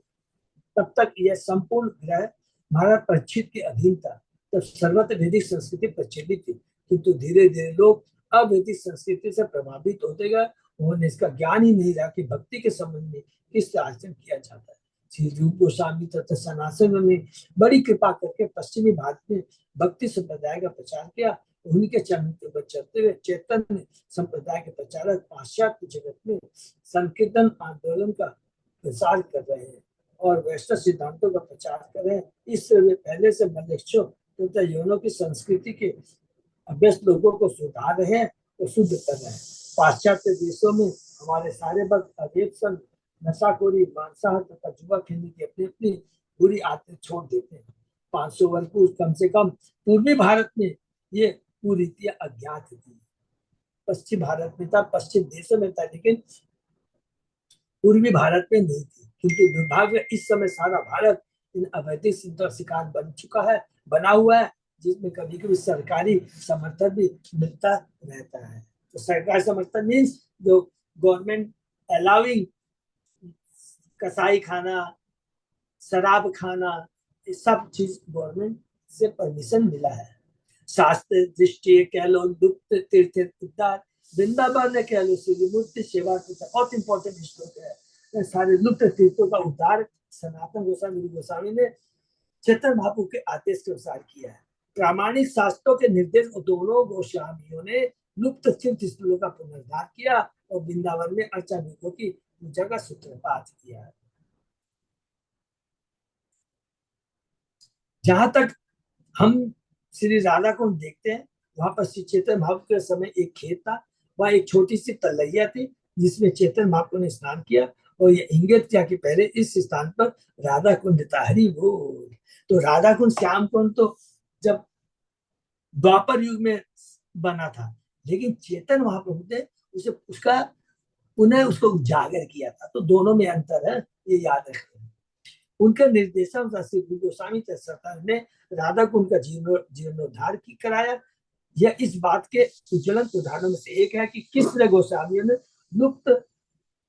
तब तक यह संपूर्ण ग्रह भारत परीक्षित के अधीन था, तब सर्वत्र वैदिक संस्कृति प्रचलित थी, किंतु धीरे धीरे लोग अवैदिक संस्कृति से प्रभावित होते गए। उन्हें इसका ज्ञान ही नहीं रहा कि भक्ति के संबंध में किस आचरण किया जाता है। श्री रूप गोस्वामी तथा सनातन ने बड़ी कृपा करके पश्चिमी भारत में भक्ति संप्रदाय का प्रचार किया। उन्हीं के चरण पर चलते हुए चैतन्य संप्रदाय के प्रचारक पाश्चात्य जगत में संकीर्तन आंदोलन का प्रसार कर रहे हैं और वैष्णव सिद्धांतों का प्रचार कर रहे हैं। इससे वे पहले से मलेच्छों तथा यौनों की संस्कृति के अभ्यस्त लोगों को सुधार रहे हैं और शुद्ध कर रहे हैं। पाश्चात्य देशों में हमारे सारे भक्त अवेक्षण नशाखोरी मांसाहार तथा जुआ खेलने की अपनी अपनी बुरी आदतें छोड़ देते हैं। 500 वर्ष पूर्व कम से कम पूर्वी भारत में ये कुरीतियां अज्ञात थी। पश्चिम भारत में था, पश्चिम देशों में था, लेकिन पूर्वी भारत में नहीं थी। किंतु दुर्भाग्य इस समय सारा भारत इन अवैधिक सिद्धों का शिकार बना हुआ है, जिसमें कभी कभी सरकारी समर्थन भी मिलता रहता है। तो सरकारी समर्थन मीन्स जो गवर्नमेंट अलाउइंग कसाई खाना, शराब खाना, ये सब चीज गवर्नमेंट से परमिशन मिला है। शास्त्र दृष्टि कह लो, लुप्त तीर्थ उद्धार, वृंदावन कह लो, श्री मूर्ति सेवा, बहुत इंपॉर्टेंट श्लोक है। सारे लुप्त तीर्थों का उद्धार सनातन गोस्वामी ने चैतन्य महाप्रभु के आदेश के अनुसार किया है। प्रामाणिक शास्त्रों के निर्देश दोनों गोस्वामियों ने लुप्त तीर्थ स्थलों का पुनरुद्धार किया और वृंदावन में अर्चाभिकों की पूजा का सूत्रपात किया है। जहां तक हम श्री राधा को देखते हैं, वहां पर श्री चैतन्य महाप्रभु के समय एक खेत था, वहां एक छोटी सी तलैया थी जिसमें चैतन्य महाप्रभु ने स्नान किया और ये इंगित किया कि पहले इस स्थान पर राधा कुंड था। हरि बोल। तो राधा कुंड श्याम कुंड तो जब द्वापर युग में बना था, लेकिन चेतन महाप्रभु ने उसे उसका पुनः उसको उजागर किया था। तो दोनों में अंतर है, ये याद रखें। उनके निर्देशन से श्री गुरु गोस्वामी सरकार ने राधा कुंड का जीर्णोद्धार की कराया। यह इस बात के उज्ज्वलन उदाहरणों में से एक है कि किस तरह गोस्वामियों ने लुप्त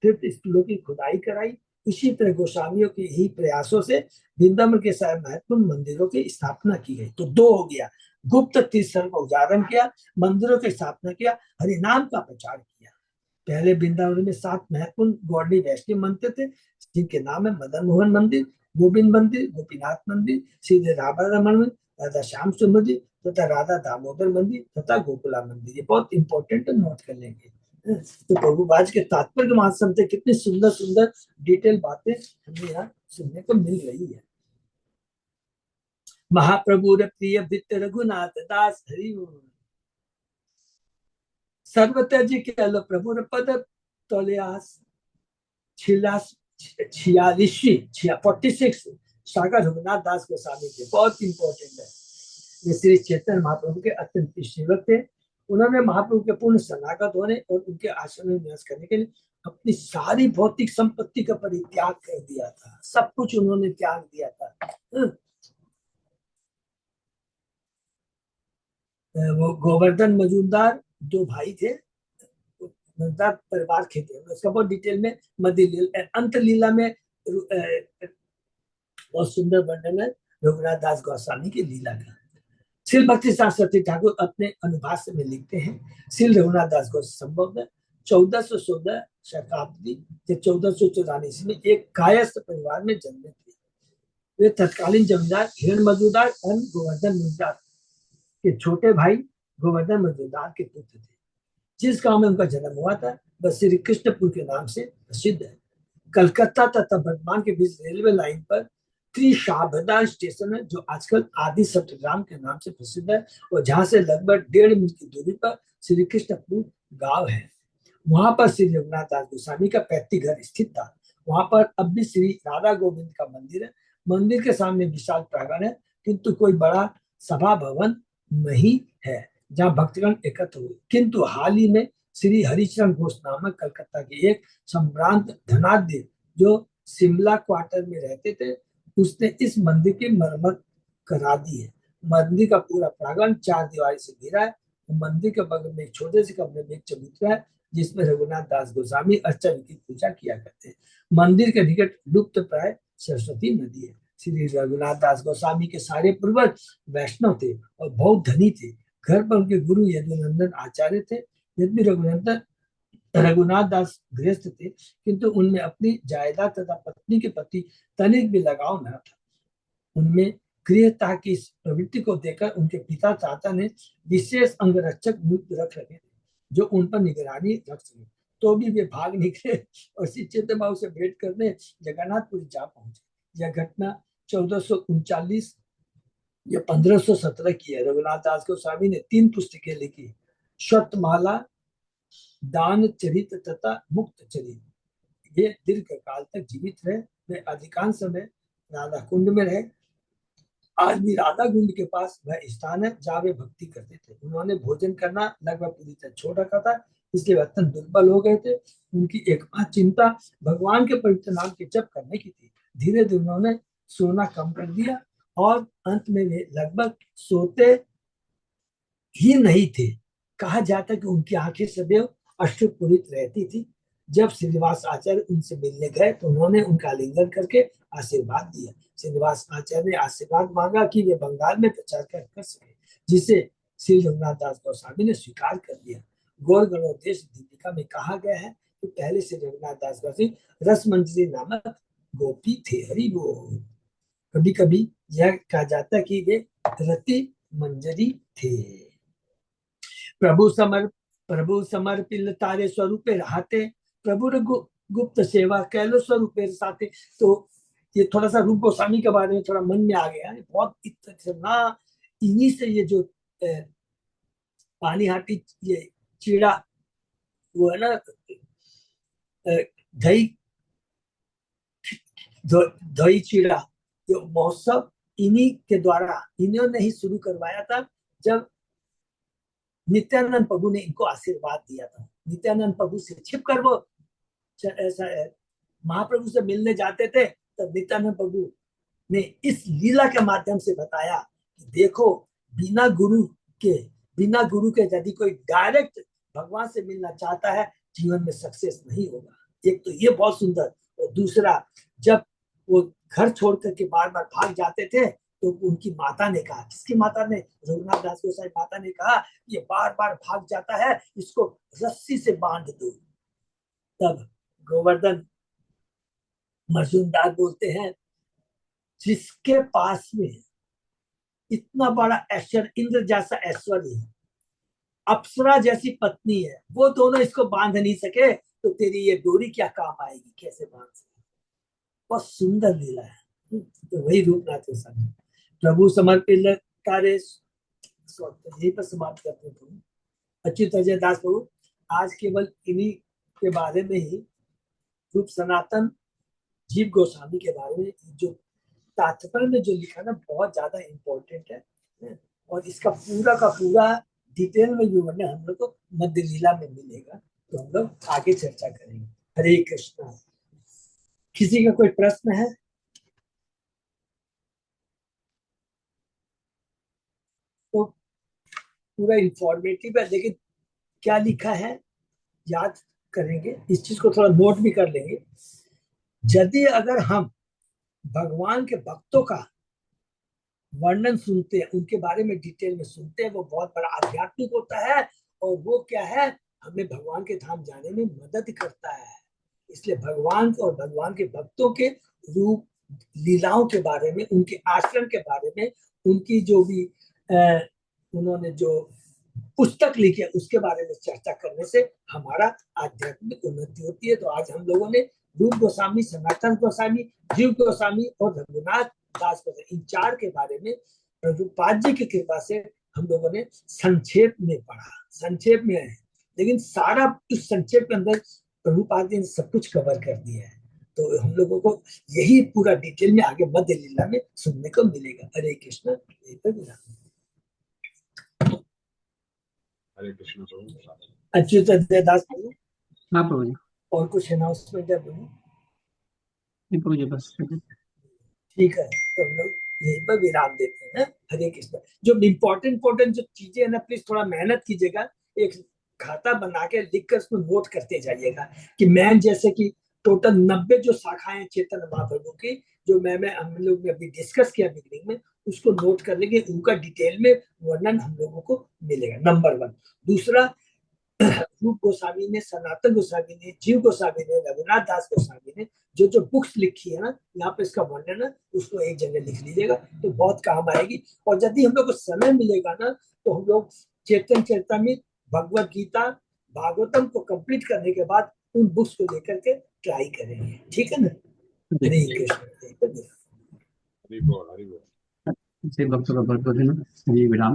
तीर्थ स्थलों की खुदाई कराई। इसी तरह गोस्वामियों के ही प्रयासों से वृंदावन के सारे महत्वपूर्ण मंदिरों की स्थापना की गई। तो दो हो गया, गुप्त तीर्थ स्थल का उजागरण किया, मंदिरों की स्थापना किया, हरिनाम का प्रचार किया। पहले वृंदावन में 7 महत्वपूर्ण गौड़ी वैष्णव मंदिर थे, जिनके नाम है मदन मोहन मंदिर, गोविंद मंदिर, गोपीनाथ मंदिर, श्री राधा रमन मंदिर, राधा श्याम मंदिर तथा राधा दामोदर मंदिर तथा गोकुला मंदिर। ये बहुत इंपॉर्टेंट, नोट कर लेंगे। तो प्रभुपाद के तात्पर्य के माध्यम से कितनी सुंदर सुंदर डिटेल बातें हमें यहाँ सुनने को मिल रही है। महाप्रभु प्रिय भृत्य रघुनाथ दास हरि सर्वत्यज के लो प्रभु पद तोलियास 46 सागर रघुनाथ दास गोस्वामी थे। बहुत इंपॉर्टेंट है। ये श्री चैतन्य महाप्रभु के अत्यंत सेवक थे। उन्होंने महाप्रभु के पूर्ण शरणागत होने और उनके आश्रम में निवास करने के लिए अपनी सारी भौतिक संपत्ति का परित्याग कर दिया था। सब कुछ उन्होंने त्याग दिया था। वो गोवर्धन मजूमदार 2 भाई थे, मजूमदार परिवार के थे। उसका बहुत डिटेल में मध्य लीला अंत लीला में बहुत सुंदर वर्णन है रघुनाथ दास गोस्वामी की लीला का। श्री भक्ति सरस्वती ठाकुर अपने अनुभाष्य में लिखते हैं, श्री रघुनाथ दास गोस्वामी संभव 1416 शताब्दी के 1494 ईस्वी में एक कायस्थ परिवार में जन्मे थे। वे तत्कालीन जमींदार हिरण मजूमदार और गोवर्धन मजूमदार के छोटे भाई गोवर्धन मजूमदार के पुत्र थे। जिस गांव में उनका जन्म हुआ था वह श्री कृष्णपुर के नाम से प्रसिद्ध है। कलकत्ता तथा वर्धमान के बीच रेलवे लाइन पर त्रिशाबदा स्टेशन है, जो आजकल आदि सप्तग्राम के नाम से प्रसिद्ध है, और जहां से लगभग 1.5 मील की दूरी पर श्री कृष्णपुर गांव है। वहां पर श्री रघुनाथ दास गोस्वामी का पैतृक घर स्थित था। वहां पर अब भी श्री राधा गोविंद का मंदिर है। मंदिर के सामने विशाल प्रांगण है, किंतु कोई बड़ा सभा भवन नहीं है जहां भक्तगण एकत्र हुए। किंतु हाल ही में श्री हरिचरण घोष नामक कलकत्ता के एक संभ्रांत धनाढ्य जो शिमला क्वार्टर में रहते थे, उसने इस मंदिर की मरम्मत करा दी है। मंदिर का पूरा प्रांगण 4 दीवारी से घिरा है। मंदिर के बगल में एक छोटे से कमरे में एक चबूतरा है, जिसमें रघुनाथ दास गोस्वामी अर्चन की पूजा किया करते हैं। मंदिर के निकट लुप्त प्राय सरस्वती नदी है। श्री रघुनाथ दास गोस्वामी के सारे पूर्वज वैष्णव थे और बहुत धनी थे। घर पर उनके गुरु यदुनंदन आचार्य थे। यद्यपि रघुनाथ दास गृहस्थ थे, किंतु उनमें अपनी जायदाद तथा पत्नी के प्रति तनिक भी लगाव न था। उनमें गृहता की इस प्रवृत्ति को देखकर उनके पिता चाचा ने विशेष अंगरक्षक नियुक्त रख रखे थे, जो उन पर निगरानी रख सके। तो भी वे भाग निकले और श्री चैतन्य बाबू से भेंट करने जगन्नाथपुरी जा पहुंचे। यह घटना 1439 या 1517 की है। रघुनाथ दास गोस्वामी ने 3 पुस्तकें लिखी, शतमाला, दान चरित तथा मुक्त चरित। ये दीर्घ काल तक जीवित रहे। वे अधिकांश समय राधा कुंड में रहे। आज भी राधा कुंड के पास वह स्थान है जहाँ वे भक्ति करते थे। उन्होंने भोजन करना लगभग पूरी तरह छोड़ रखा था, इसलिए अत्यंत दुर्बल हो गए थे। उनकी एकमात्र चिंता भगवान के पवित्र नाम के जप करने की थी। धीरे धीरे उन्होंने सोना कम कर दिया और अंत में वे लगभग सोते ही नहीं थे। कहा जाता कि उनकी आंखें सदैव अश्रुपूरित रहती थी। जब श्रीनिवास आचार्य उनसे मिलने गए तो उन्होंने उनका आलिंगन करके आशीर्वाद दिया। श्रीनिवास आचार्य ने आशीर्वाद मांगा कि वे बंगाल में प्रचार कर सके, जिसे श्री रघुनाथ दास गोस्वामी ने स्वीकार कर लिया। गौर गणोदेश दीपिका में कहा गया है कि पहले श्री रघुनाथ दास गोस्वामी रसमंजरी नामक गोपी थे। हरि बोल। कभी कभी यह कहा जाता कि वे रति मंजरी थे। प्रभु समर्पिल तारे स्वरूपे रहते, प्रभु गुप्त सेवा कैलो स्वरूपे साथे। तो ये थोड़ा सा रूप गोस्वामी के बारे में थोड़ा मन में आ गया। बहुत इतना इन्हीं से ये जो पानी हाटी ये चीड़ा वो है ना, दही दही चीड़ा, ये महोत्सव इन्हीं के द्वारा, इन्होंने ही शुरू करवाया था। जब नित्यानंद प्रभु ने इनको आशीर्वाद दिया था, नित्यानंद प्रभु से छिपकर वो महाप्रभु से मिलने जाते थे, तब नित्यानंद प्रभु ने इस लीला के माध्यम से बताया कि देखो, बिना गुरु के यदि कोई डायरेक्ट भगवान से मिलना चाहता है, जीवन में सक्सेस नहीं होगा। एक तो ये बहुत सुंदर, और दूसरा, जब वो घर छोड़ करके बार बार भाग जाते थे, तो उनकी माता ने कहा, किसकी माता ने? रघुनाथ दास गोसाई माता ने कहा, ये बार बार भाग जाता है, इसको रस्सी से बांध दो। तब गोवर्धन मजूमदार बोलते हैं, जिसके पास में इतना बड़ा ऐश्वर्य, इंद्र जैसा ऐश्वर्य है, अप्सरा जैसी पत्नी है, वो दोनों इसको बांध नहीं सके, तो तेरी ये डोरी क्या काम आएगी, कैसे बांध सके? बहुत सुंदर लीला है। तो वही रूपनाथ गोस्वामी प्रभु समर्पित कार्य, यही पर समाप्त करते हैं। अच्युत अजय दास प्रभु आज केवल इन्हीं के बारे में ही, रूप सनातन जीव गोस्वामी के बारे में जो तात्पर्य में जो लिखा ना, बहुत ज्यादा इम्पोर्टेंट है। और इसका पूरा का पूरा डिटेल में जो है हम लोग को मध्य लीला में मिलेगा, तो हम लोग आगे चर्चा करेंगे। हरे कृष्णा। किसी का कोई प्रश्न है? तो पूरा इंफॉर्मेटिव है, लेकिन क्या लिखा है याद करेंगे, इस चीज को थोड़ा नोट भी कर लेंगे। यदि अगर हम भगवान के भक्तों का वर्णन सुनते हैं, उनके बारे में डिटेल में सुनते हैं, वो बहुत बड़ा आध्यात्मिक होता है, और वो क्या है, हमें भगवान के धाम जाने में मदद करता है। इसलिए भगवान और भगवान के भक्तों के रूप लीलाओं के बारे में, उनके आचरण के बारे में, उनकी जो भी उन्होंने जो पुस्तक लिखी है उसके बारे में चर्चा करने से हमारा आध्यात्मिक उन्नति होती है। तो आज हम लोगों ने रूप गोस्वामी, सनातन गोस्वामी, जीव गोस्वामी और रघुनाथ दास गोस्वामी, इन चार के बारे में प्रभुपाद जी की कृपा से हम लोगों ने संक्षेप में पढ़ा, संक्षेप में है, लेकिन सारा उस संक्षेप के अंदर प्रभुपाद जी ने सब कुछ कवर कर दिया है। तो हम लोगों को यही पूरा डिटेल में आगे मध्य लीला में सुनने को मिलेगा। हरे कृष्ण। हरे कृष्ण प्रभु। अच्युत दास प्रभु। हाँ प्रभु जी। और कुछ अनाउंसमेंट है प्रभु? नहीं प्रभु जी, बस ठीक है, तो हम लोग यहीं पर विराम देते हैं। हरे कृष्ण। जो इम्पोर्टेंट जो चीजें है ना, प्लीज थोड़ा मेहनत कीजिएगा, एक खाता बना के लिख कर उसको नोट करते जाइएगा। कि मैं जैसे कि टोटल 90 जो शाखाएं चैतन्य महाप्रभु की, जो मैं हम लोग ने अभी डिस्कस किया बिगनिंग में, उसको नोट कर लेंगे, उनका डिटेल में वर्णन हम लोगों को मिलेगा, नंबर 1। दूसरा, रूप गोस्वामी ने, सनातन गोस्वामी ने, जीव गोस्वामी ने, रघुनाथ दास गोस्वामी ने जो जो बुक्स लिखी है ना, यहाँ पे इसका वर्णन है, उसको एक जगह लिख लीजिएगा तो बहुत काम आएगी। और यदि हम लोग को समय मिलेगा ना, तो हम लोग चेतन चरितामृत, भगवत गीता, भागवतम को कंप्लीट करने के बाद उन बुक्स को लेकर के ट्राई करेंगे, ठीक है ना? हरे कृष्ण। हरि बोल, हरि बोल। भक्तों का बहुत बहुत धन्यवाद। विराम।